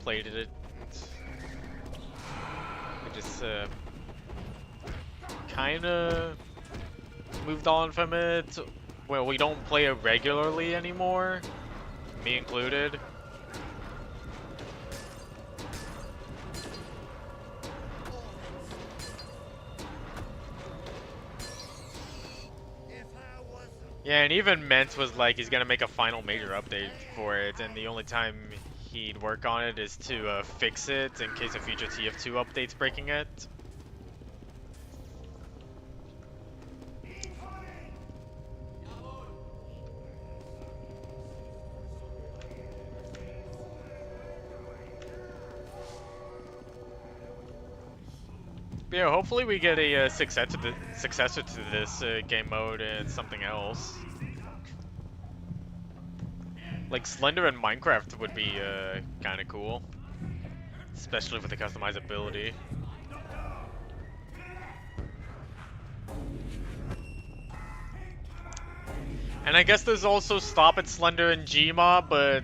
played it, we just kind of moved on from it. Well, we don't play it regularly anymore, me included. Yeah, and even Ment was like he's gonna make a final major update for it, and the only time he'd work on it is to fix it in case of future TF2 updates breaking it. Yeah, hopefully we get a successor to this game mode and something else. Like Slender and Minecraft would be kind of cool, especially with the customizability. And I guess there's also Stop at Slender and Gma, but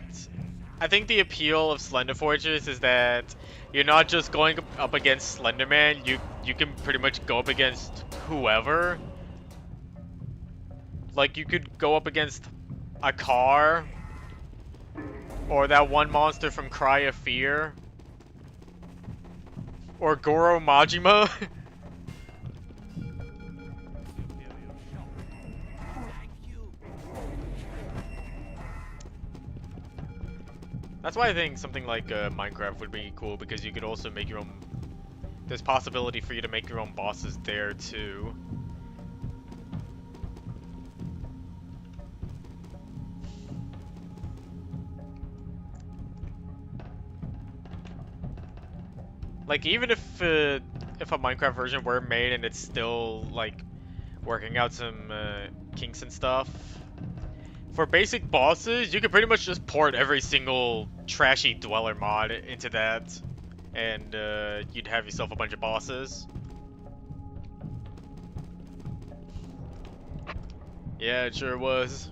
I think the appeal of Slender Fortress is that you're not just going up against Slenderman, you can pretty much go up against whoever. Like you could go up against a car, or that one monster from Cry of Fear, or Goro Majima. That's why I think something like Minecraft would be cool, because you could also make your own. There's possibility for you to make your own bosses there too. Like even if a Minecraft version were made and it's still like working out some kinks and stuff, for basic bosses, you could pretty much just port every single trashy dweller mod into that, and you'd have yourself a bunch of bosses. Yeah, it sure was.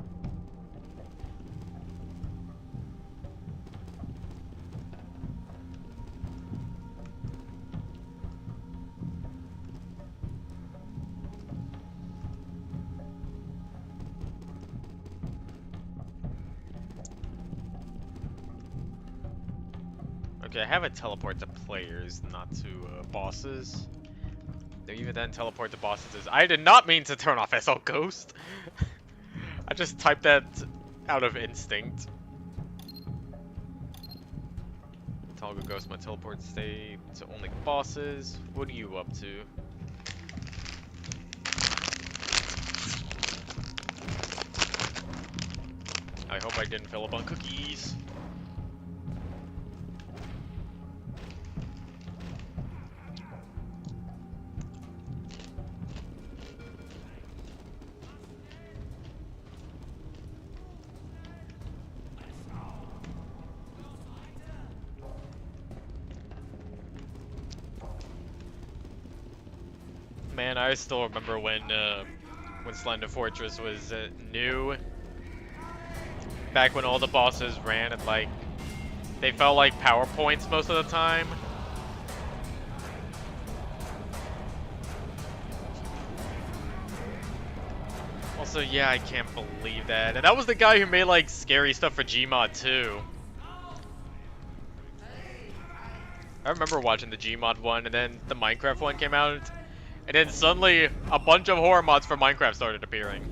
Okay, I have it teleport to players, not to bosses. Even then, teleport to bosses is... I did not mean to turn off SL Ghost. I just typed that out of instinct. Toggle Ghost, my teleport state to only bosses. What are you up to? I hope I didn't fill up on cookies. Man, I still remember when Slender Fortress was new. Back when all the bosses ran and like they felt like PowerPoints most of the time. Also, yeah, I can't believe that. And that was the guy who made like scary stuff for Gmod too. I remember watching the Gmod one, and then the Minecraft one came out. And then suddenly, a bunch of horror mods for Minecraft started appearing.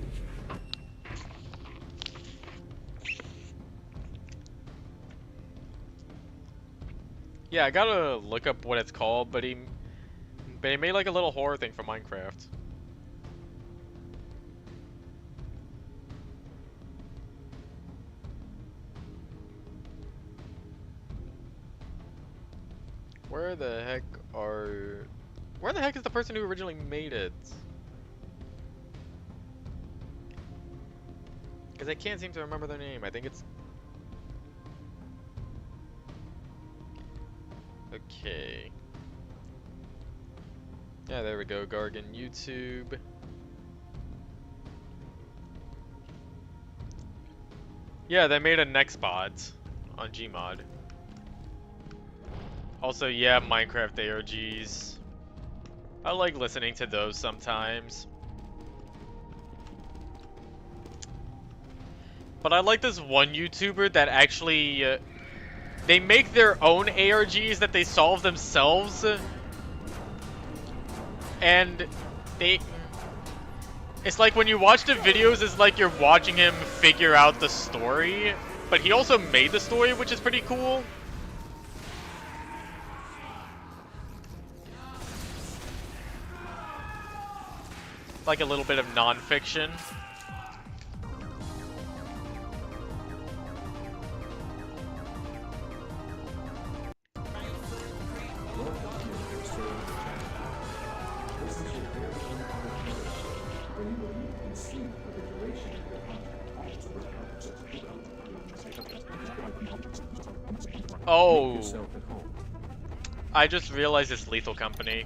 Yeah, I gotta look up what it's called, but he made like a little horror thing for Minecraft. Where the heck is the person who originally made it? Because I can't seem to remember their name. I think it's... Okay. Yeah, there we go. Gargan YouTube. Yeah, they made a Nextbot on Gmod. Also, yeah, Minecraft ARGs. I like listening to those sometimes. But I like this one YouTuber that actually... they make their own ARGs that they solve themselves. And they... It's like when you watch the videos, it's like you're watching him figure out the story. But he also made the story, which is pretty cool. Like a little bit of non-fiction. Oh, I just realized it's Lethal Company.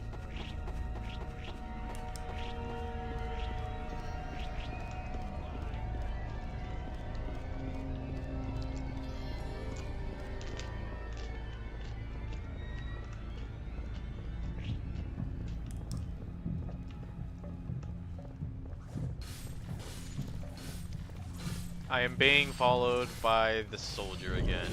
I am being followed by the soldier again.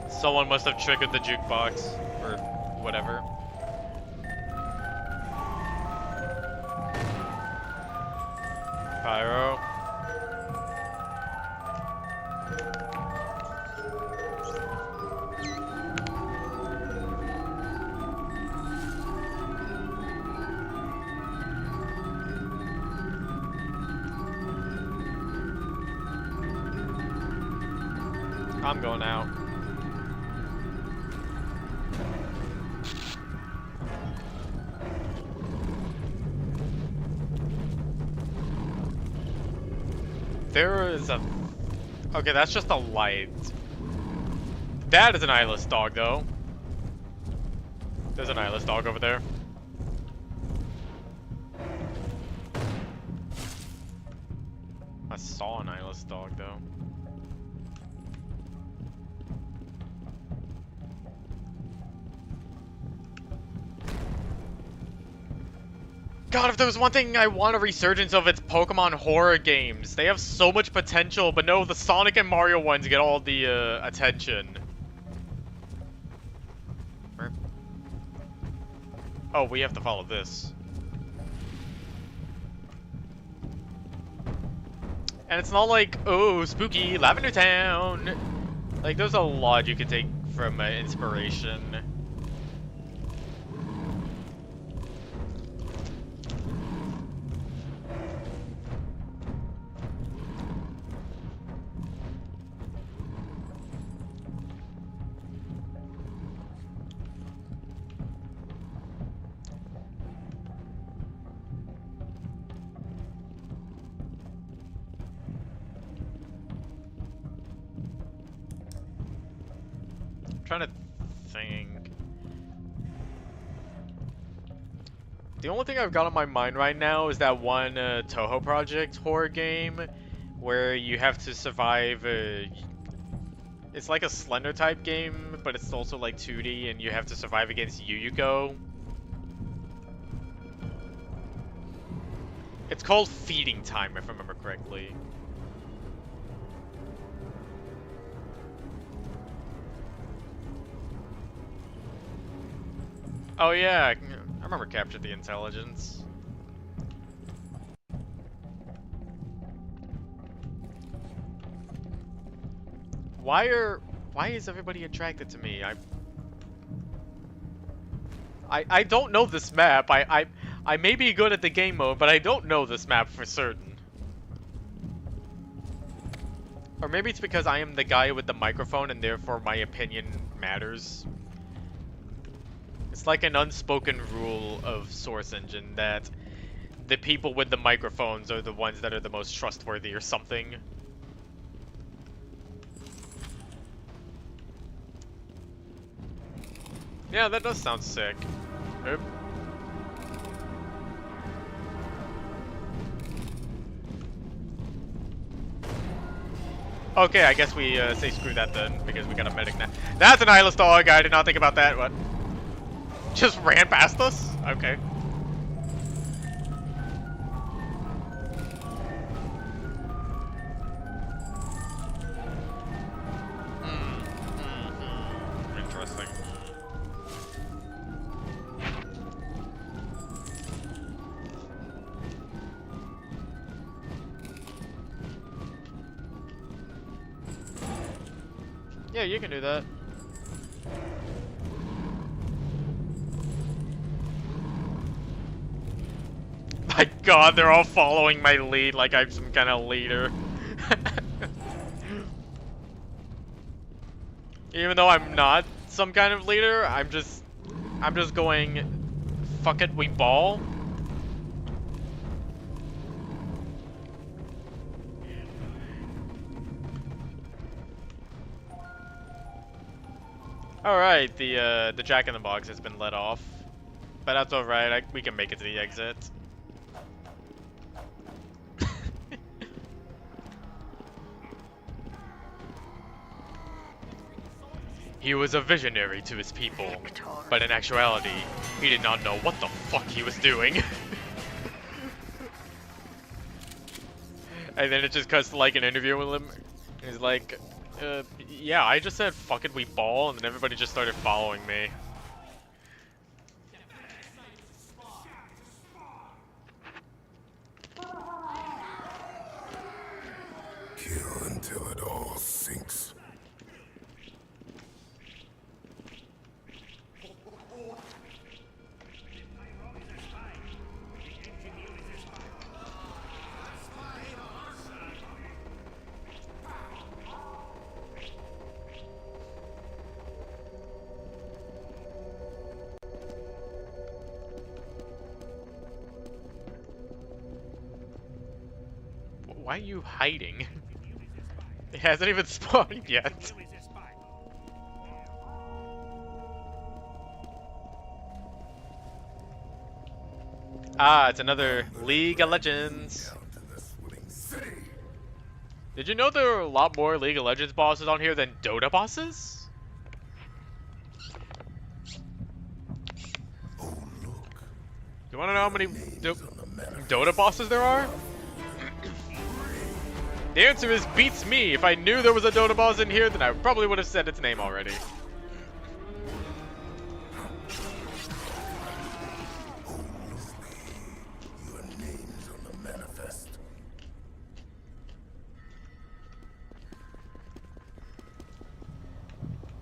Someone must have triggered the jukebox, or whatever. Pyro. I'm going out. There is a... Okay, that's just a light. That is an eyeless dog, though. There's an eyeless dog over there. I saw an eyeless dog, though. God, if there was one thing I want a resurgence of, it's Pokemon horror games. They have so much potential, but no, the Sonic and Mario ones get all the attention. Oh, we have to follow this. And it's not like, oh, spooky, Lavender Town. Like, there's a lot you can take from inspiration. Trying to think. The only thing I've got on my mind right now is that one Toho Project horror game where you have to survive. It's like a Slender type game, but it's also like 2D, and you have to survive against Yuyuko. It's called Feeding Time, if I remember correctly. Oh yeah, I remember captured the intelligence. Why is everybody attracted to me? I don't know this map. I may be good at the game mode, but I don't know this map for certain. Or maybe it's because I am the guy with the microphone and therefore my opinion matters. It's like an unspoken rule of Source Engine that the people with the microphones are the ones that are the most trustworthy or something. Yeah, that does sound sick. Oop. Okay, I guess we say screw that then, because we got a medic now. That's an eyeless dog, I did not think about that. What? Just ran past us? Okay. Interesting. Yeah, you can do that. My god, they're all following my lead like I'm some kind of leader. Even though I'm not some kind of leader, I'm just going, fuck it, we ball. Alright, the Jack in the Box has been let off. But that's alright, we can make it to the exit. He was a visionary to his people, but in actuality, he did not know what the fuck he was doing. And then it just cuts to like an interview with him. He's like, yeah, I just said fuck it, we ball, and then everybody just started following me. Kill until it all sinks. Why are you hiding? It hasn't even spawned yet. Ah, it's another League of Legends. Did you know there are a lot more League of Legends bosses on here than Dota bosses? You wanna know how many Dota bosses there are? The answer is beats me. If I knew there was a Dota boss in here, then I probably would have said its name already. Your name's on the manifest.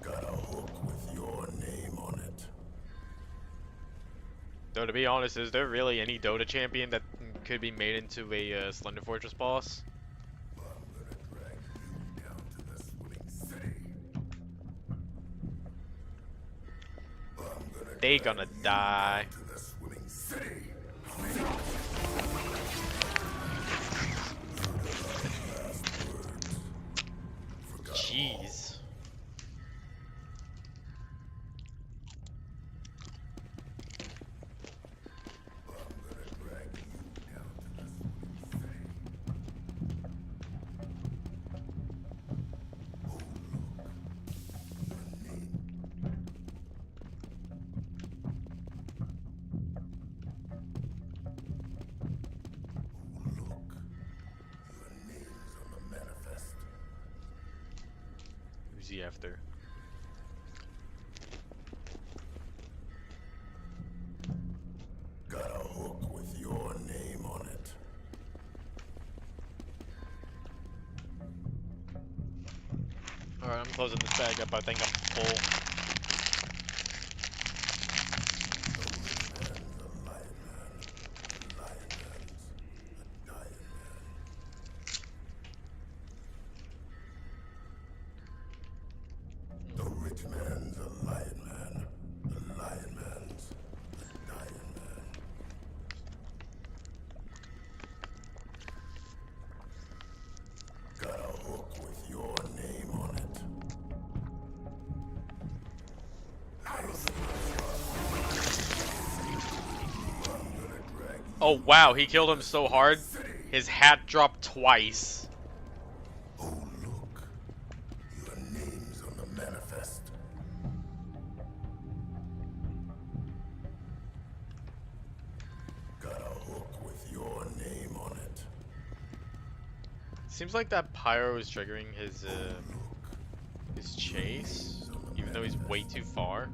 Got a hook with your name on it. Though to be honest, is there really any Dota champion that could be made into a Slender Fortress boss? They gonna die. Jeez. Who's he after? I'm closing this bag up. I think I'm full. The rich man's a lion man. The lion man's a dying man. Got a hook with your name on it. Oh wow, he killed him so hard, his hat dropped twice. Oh look, your name's on the manifest. Got a hook with your name on it. Seems like that pyro is triggering his chase, even though he's way too far.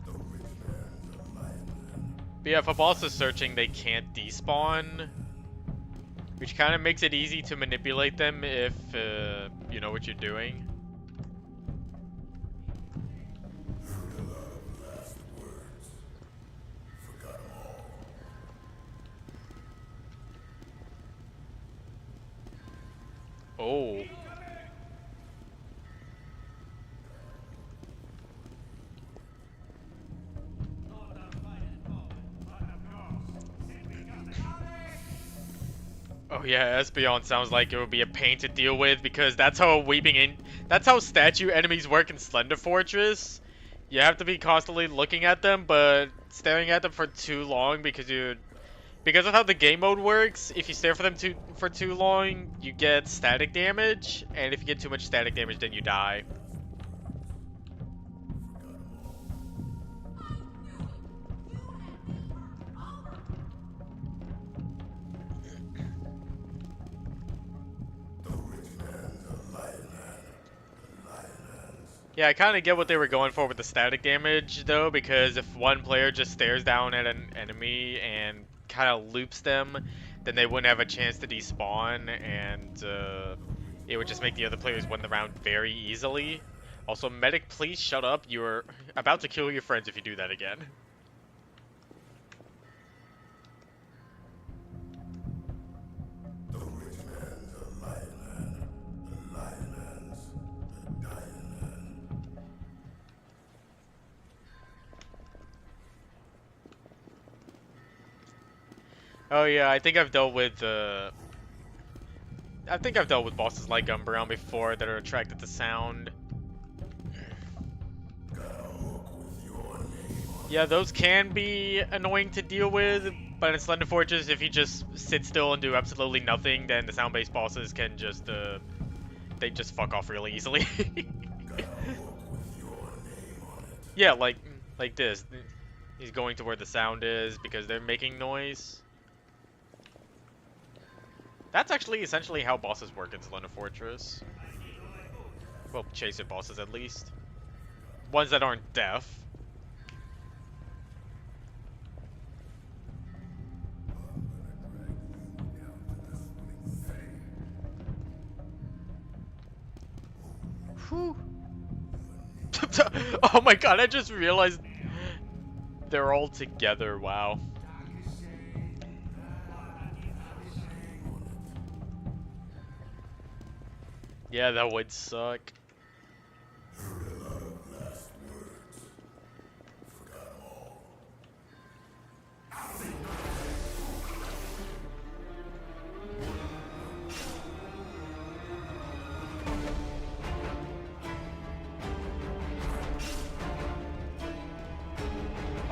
The rich man's a lion man. But yeah, if a boss is searching, they can't despawn, which kind of makes it easy to manipulate them if you know what you're doing. Last words. Forgot 'em all. Oh. Oh yeah, Espeon sounds like it would be a pain to deal with because that's how statue enemies work in Slender Fortress. You have to be constantly looking at them, but staring at them for too long because of how the game mode works, if you stare for them for too long, you get static damage, and if you get too much static damage, then you die. Yeah, I kind of get what they were going for with the static damage, though, because if one player just stares down at an enemy and kind of loops them, then they wouldn't have a chance to despawn, and it would just make the other players win the round very easily. Also, medic, please shut up. You're about to kill your friends if you do that again. The rich man's a lion man. The lion man's a dying man. Oh yeah, I think I've dealt with bosses like Umbreon before that are attracted to sound. Yeah, those can be annoying to deal with, but in Slender Fortress, if you just sit still and do absolutely nothing, then the sound-based bosses can just they just fuck off really easily. Yeah, like this. He's going to where the sound is because they're making noise. That's actually essentially how bosses work in Slender Fortress. Well, chaser bosses at least. Ones that aren't deaf. Whew. Oh my god, I just realized they're all together, wow. Yeah, that would suck.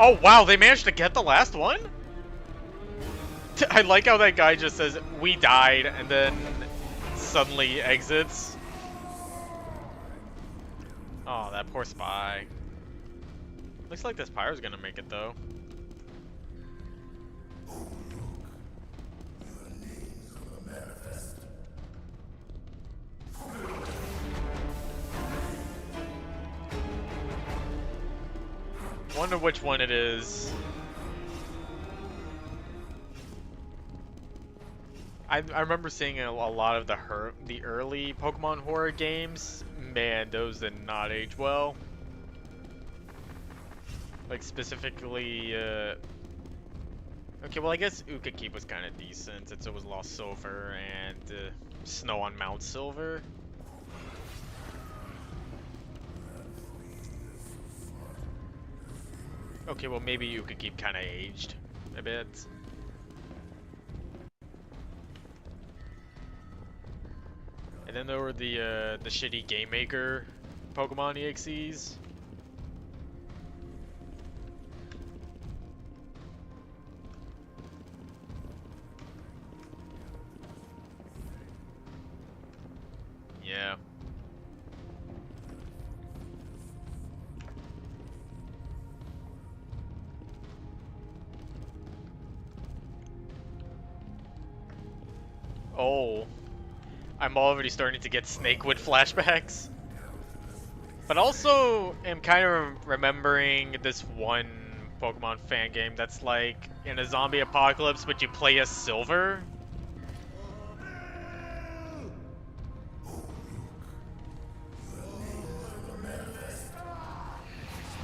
Oh wow, they managed to get the last one? I like how that guy just says, "We died," and then suddenly exits. Oh, that poor spy. Looks like this pyro's gonna make it though. Wonder which one it is. I remember seeing a lot of the early Pokemon horror games. Man, those did not age well. Like specifically, okay, well I guess Ukakeep was kind of decent since it was Lost Silver and Snow on Mount Silver. Okay, well maybe Ukakeep kind of aged a bit. And then there were the shitty Game Maker Pokemon EXEs. Yeah. Oh. I'm already starting to get Snakewood flashbacks. But also am kind of remembering this one Pokemon fan game that's like in a zombie apocalypse but you play as Silver.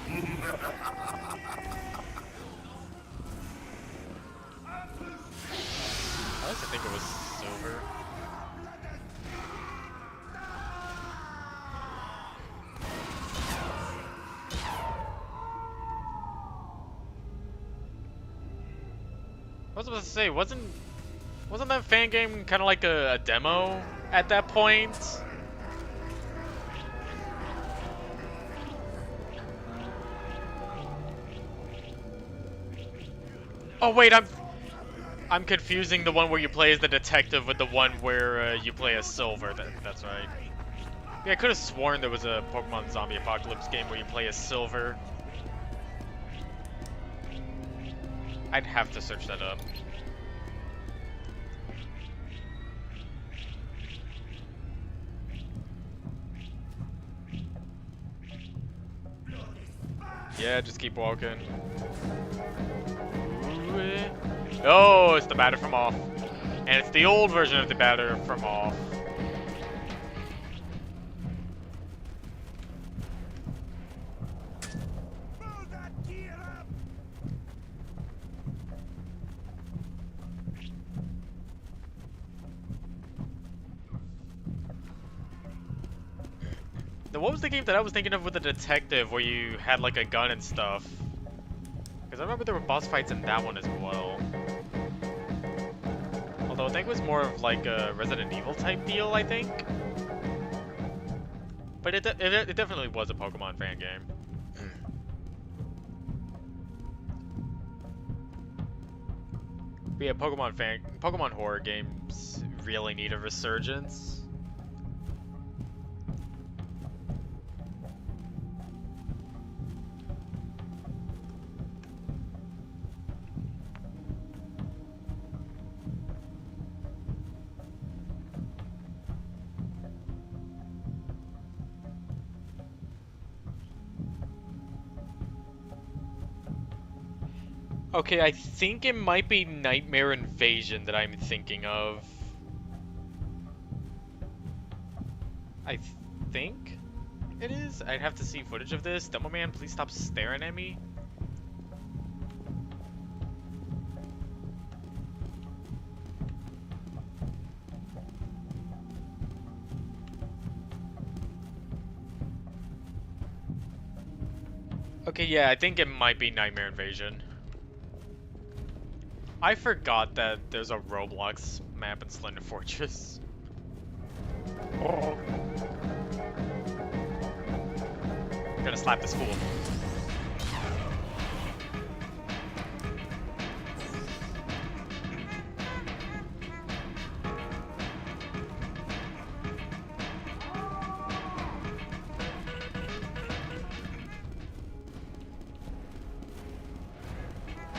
I used to think it was Silver. I was about to say, wasn't that fan game kind of like a demo at that point? Oh wait, I'm confusing the one where you play as the detective with the one where you play as Silver. That's right. Yeah, I could have sworn there was a Pokemon Zombie Apocalypse game where you play as Silver. I'd have to search that up. Yeah, just keep walking. Oh, it's the batter from off. And it's the old version of the batter from off. Now, what was the game that I was thinking of with the detective where you had like a gun and stuff? Because I remember there were boss fights in that one as well. Although I think it was more of like a Resident Evil type deal, I think. But it definitely was a Pokemon fan game. But yeah, Pokemon horror games really need a resurgence. Okay, I think it might be Nightmare Invasion that I'm thinking of. I think it is. I'd have to see footage of this. Demo Man, please stop staring at me. Okay, yeah, I think it might be Nightmare Invasion. I forgot that there's a Roblox map in Slender Fortress. Oh. Gonna slap this fool.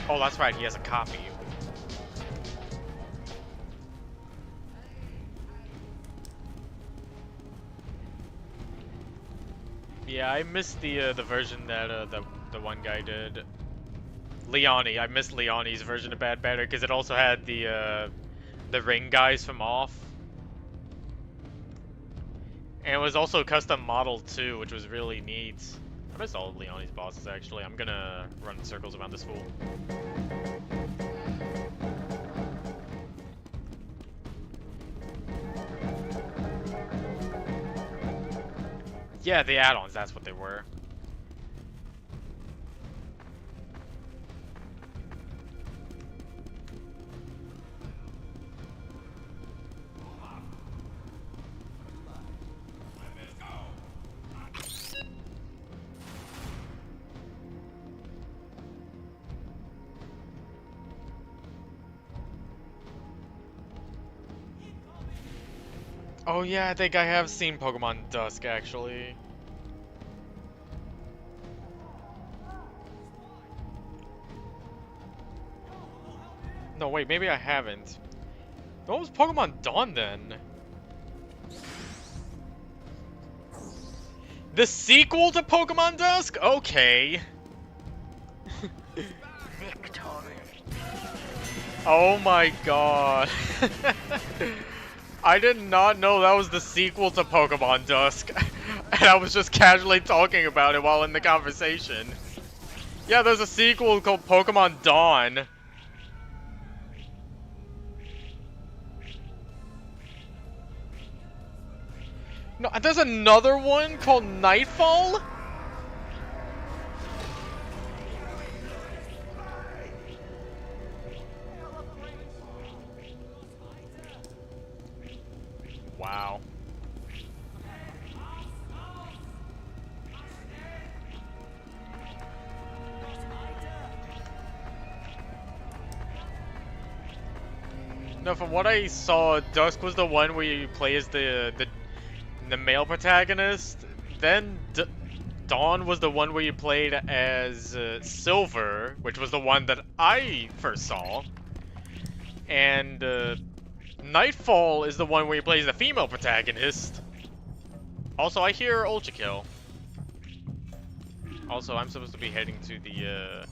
Oh, that's right, he has a copy. Yeah, I missed the version that the one guy did. Leone, I missed Leone's version of Bad Batter because it also had the the ring guys from off. And it was also custom modeled too, which was really neat. I missed all of Leonie's bosses actually. I'm gonna run in circles around this fool. Yeah, the add-ons, that's what they were. Oh yeah, I think I have seen Pokemon Dusk actually. No, wait, maybe I haven't. What was Pokemon Dawn then? The sequel to Pokemon Dusk? Okay. Oh my god. I did not know that was the sequel to Pokemon Dusk. And I was just casually talking about it while in the conversation. Yeah, there's a sequel called Pokemon Dawn. No, there's another one called Nightfall? Wow. No, from what I saw, Dusk was the one where you play as the male protagonist. Then Dawn was the one where you played as Silver, which was the one that I first saw. And Nightfall is the one where you play as the female protagonist. Also, I hear Ultra Kill. Also, I'm supposed to be heading to the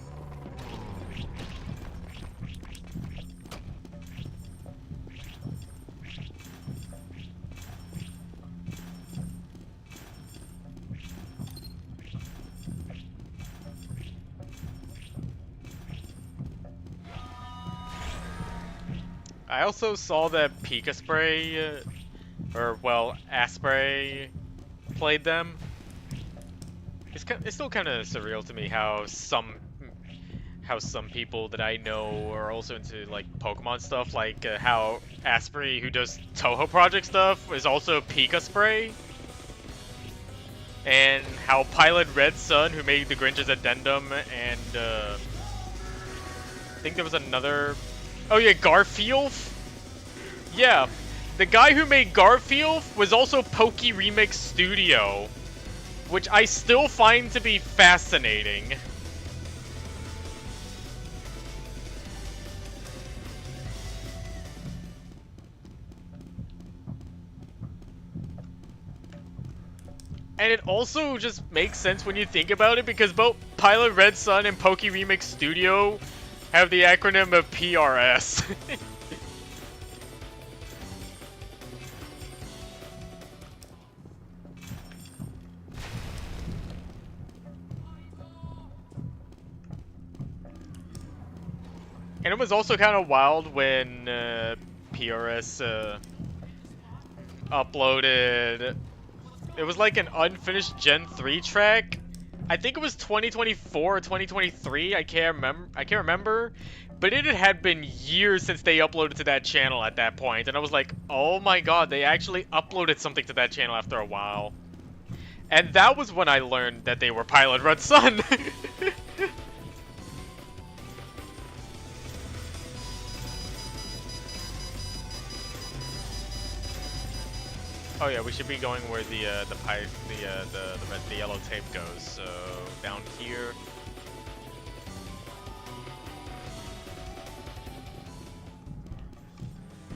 I also saw that Pika Spray, or well, Asprey played them. It's still kind of surreal to me how some people that I know are also into like Pokemon stuff, like how Asprey, who does Toho Project stuff, is also Pika Spray, and how Pilot Red Sun, who made the Grinch's Addendum, and I think there was another. Oh yeah, Garfield? Yeah, the guy who made Garfield was also Poke Remix Studio, which I still find to be fascinating. And it also just makes sense when you think about it, because both Pilot Red Sun and Poke Remix Studio have the acronym of PRS. And it was also kind of wild when PRS uploaded. It was like an unfinished Gen 3 track. I think it was 2024 or 2023. I can't remember. But it had been years since they uploaded to that channel at that point, and I was like, oh my god, they actually uploaded something to that channel after a while. And that was when I learned that they were Pilot Red Sun. Oh yeah, we should be going where the yellow tape goes. So down here.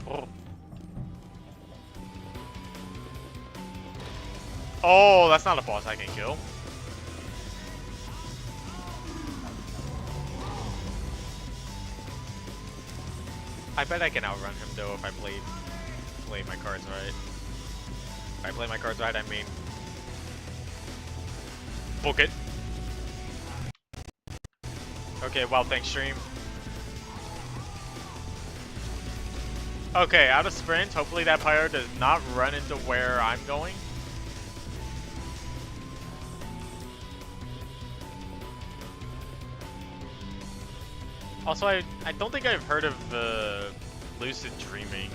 Oh. Oh, that's not a boss I can kill. I bet I can outrun him though if I play my cards right. If I play my cards right, I mean book it. Okay, well, thanks, stream. Okay, out of sprint. Hopefully that pyro does not run into where I'm going. Also, I don't think I've heard of lucid dreaming.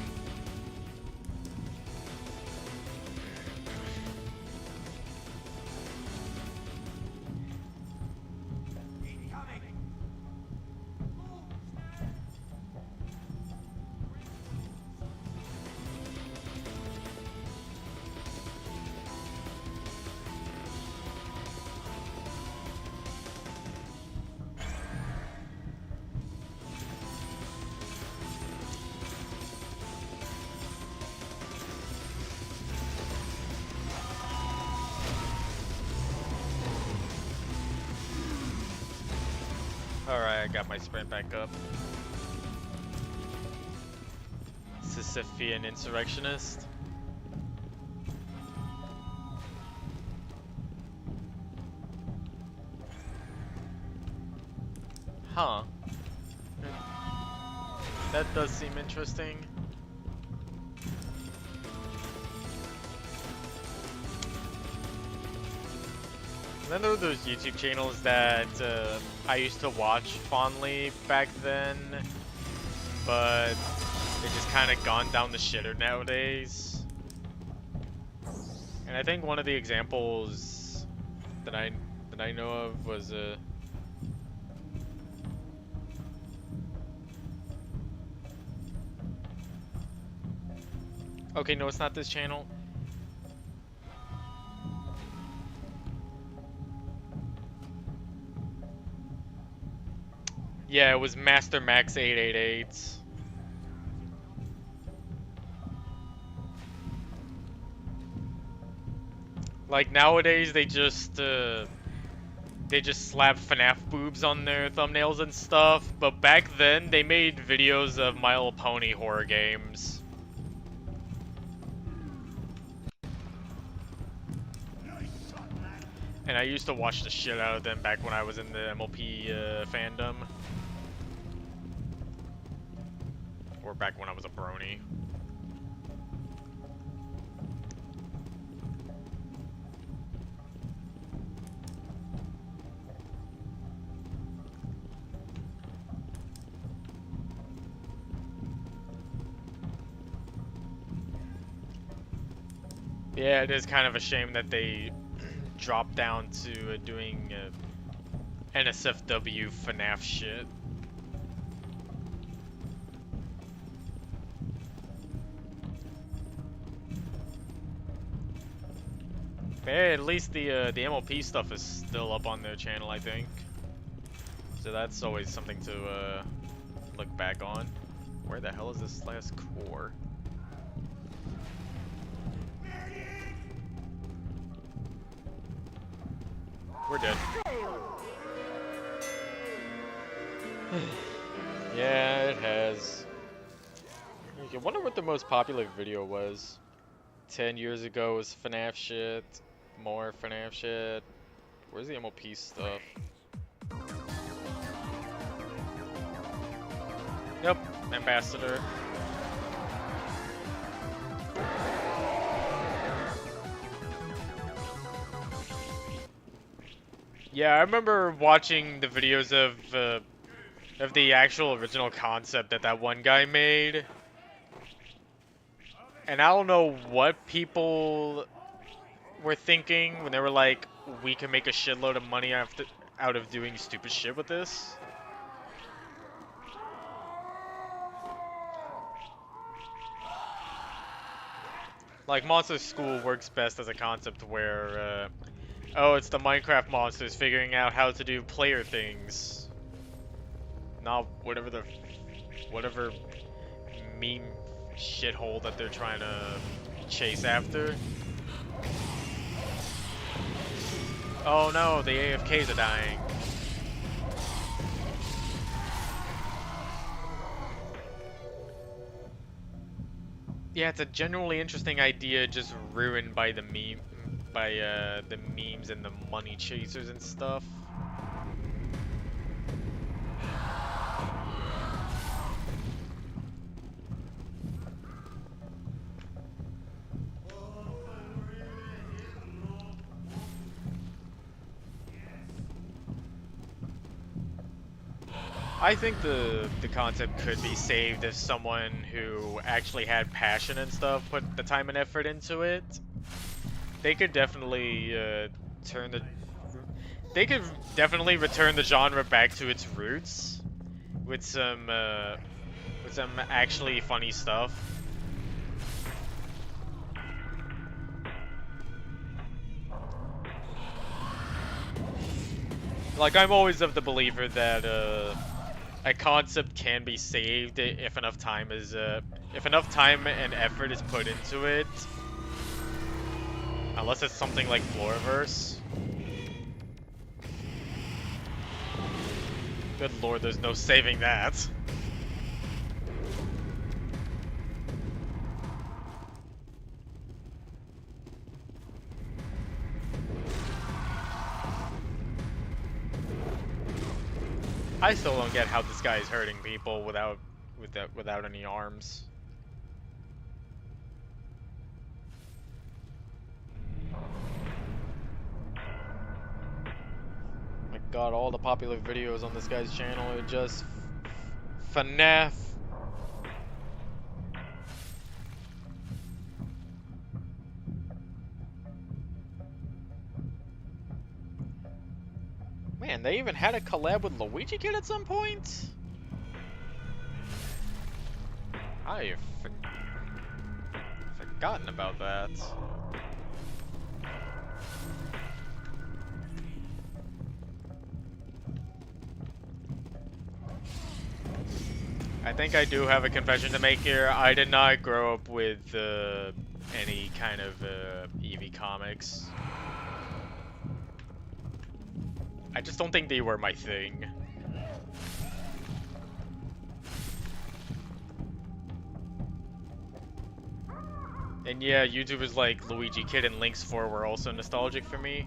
Alright, I got my sprint back up. Sisyphean insurrectionist. Huh. That does seem interesting. Then there were those YouTube channels that I used to watch fondly back then, but they just kind of gone down the shitter nowadays. And I think one of the examples that I know of was okay, no, it's not this channel. Yeah, it was Master Max 888. Like nowadays, they just slap FNAF boobs on their thumbnails and stuff. But back then, they made videos of My Little Pony horror games. And I used to watch the shit out of them back when I was in the MLP fandom. Or back when I was a brony. Yeah, it is kind of a shame that they dropped down to doing NSFW FNAF shit. But hey, at least the MLP stuff is still up on their channel, I think. So that's always something to look back on. Where the hell is this last core? We're dead. Yeah, it has. I wonder what the most popular video was. 10 years ago was FNAF shit. More FNAF shit. Where's the MLP stuff? Yep, Ambassador. Yeah, I remember watching the videos of the actual original concept that one guy made. And I don't know what people were thinking when they were like, we can make a shitload of money out of doing stupid shit with this. Like, Monster School works best as a concept where, oh, it's the Minecraft monsters figuring out how to do player things. Not whatever meme shithole that they're trying to chase after. Oh no, the AFKs are dying. Yeah, it's a genuinely interesting idea, just ruined by the the memes and the money chasers and stuff. I think the concept could be saved if someone who actually had passion and stuff put the time and effort into it. They could definitely turn the they could definitely return the genre back to its roots with some actually funny stuff. Like, I'm always of the believer that a concept can be saved if enough time and effort is put into it. Unless it's something like Floorverse. Good lord, there's no saving that. I still don't get how this guy is hurting people without any arms. My god, all the popular videos on this guy's channel are just FNAF. Man, they even had a collab with Luigi Kid at some point? I've forgotten about that. I think I do have a confession to make here. I did not grow up with any kind of Eevee comics. I just don't think they were my thing. And yeah, YouTubers like Luigi Kid and Link's 4 were also nostalgic for me.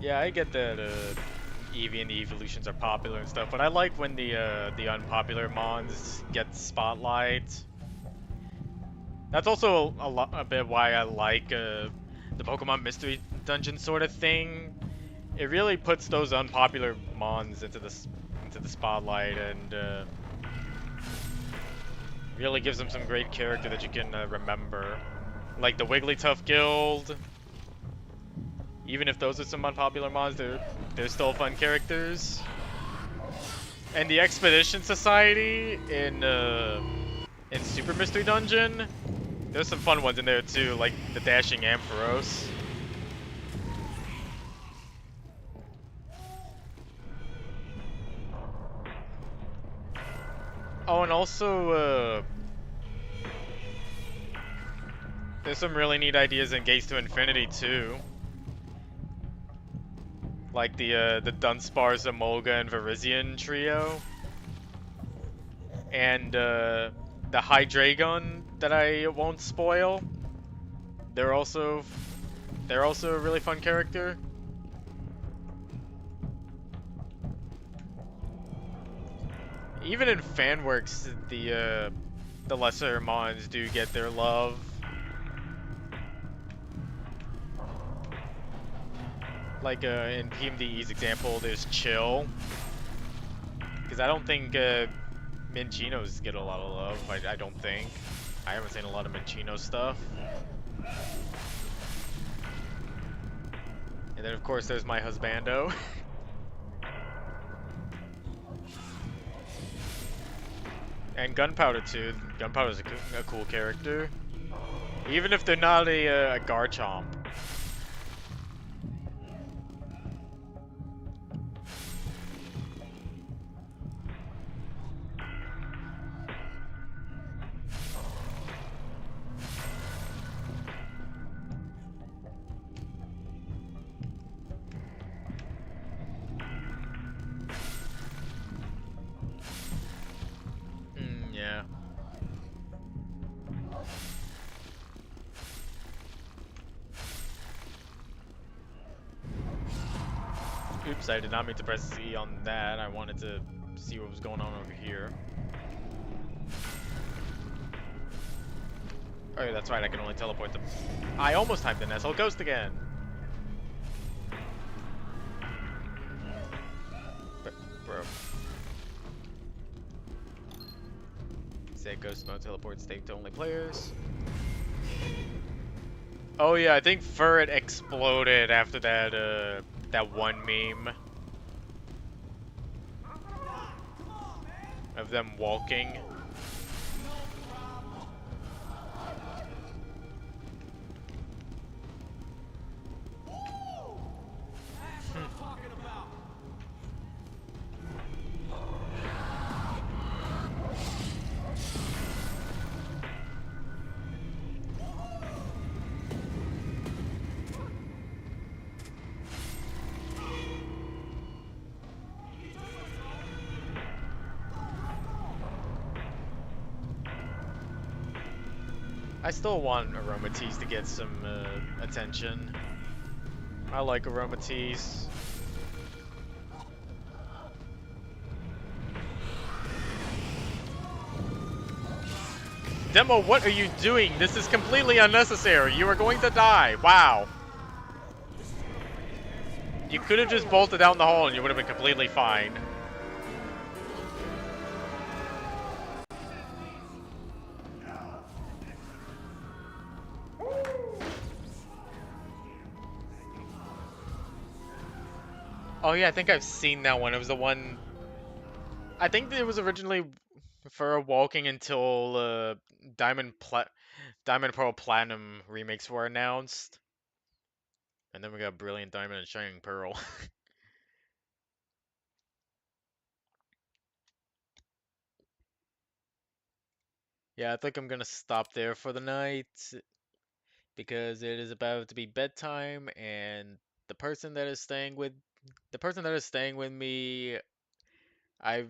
Yeah, I get that Eevee and the evolutions are popular and stuff, but I like when the unpopular mons get spotlight. That's also a bit why I like the Pokemon Mystery Dungeon sort of thing. It really puts those unpopular mons into the spotlight and really gives them some great character that you can remember, like the Wigglytuff Guild. Even if those are some unpopular mods, they're still fun characters. And the Expedition Society in Super Mystery Dungeon, there's some fun ones in there too, like the Dashing Ampharos. Oh, and also there's some really neat ideas in Gates to Infinity too. Like the Dunsparce, Emolga, and Virizion trio. And the Hydreigon that I won't spoil. They're also a really fun character. Even in fanworks, the lesser mons do get their love. Like in PMDE's example, there's Chill. Because I don't think Minchinos get a lot of love. I don't think. I haven't seen a lot of Minchino stuff. And then of course there's my husbando. And Gunpowder too. Gunpowder's a cool character. Even if they're not a Garchomp. Yeah. Oops, I did not mean to press Z on that. I wanted to see what was going on over here. Oh yeah, that's right, I can only teleport them. I almost typed in SL Ghost again! But, bro. Said Ghost Mode teleport state to only players. Oh yeah, I think Furret exploded after that one meme. Of them walking. I still want Aromatisse to get some attention. I like Aromatisse. Demo, what are you doing? This is completely unnecessary. You are going to die. Wow. You could have just bolted down the hole and you would have been completely fine. Oh yeah, I think I've seen that one. It was the one... I think it was originally for walking until Diamond Pearl Platinum remakes were announced. And then we got Brilliant Diamond and Shining Pearl. Yeah, I think I'm gonna stop there for the night because it is about to be bedtime and the person that is staying with me, I've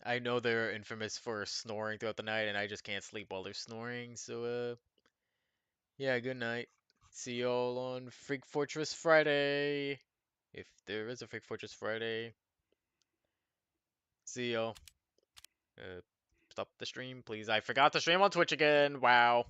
I know they're infamous for snoring throughout the night and I just can't sleep while they're snoring. So yeah, good night. See y'all on Freak Fortress Friday. If there is a Freak Fortress Friday. See y'all. Stop the stream, please. I forgot to stream on Twitch again. Wow.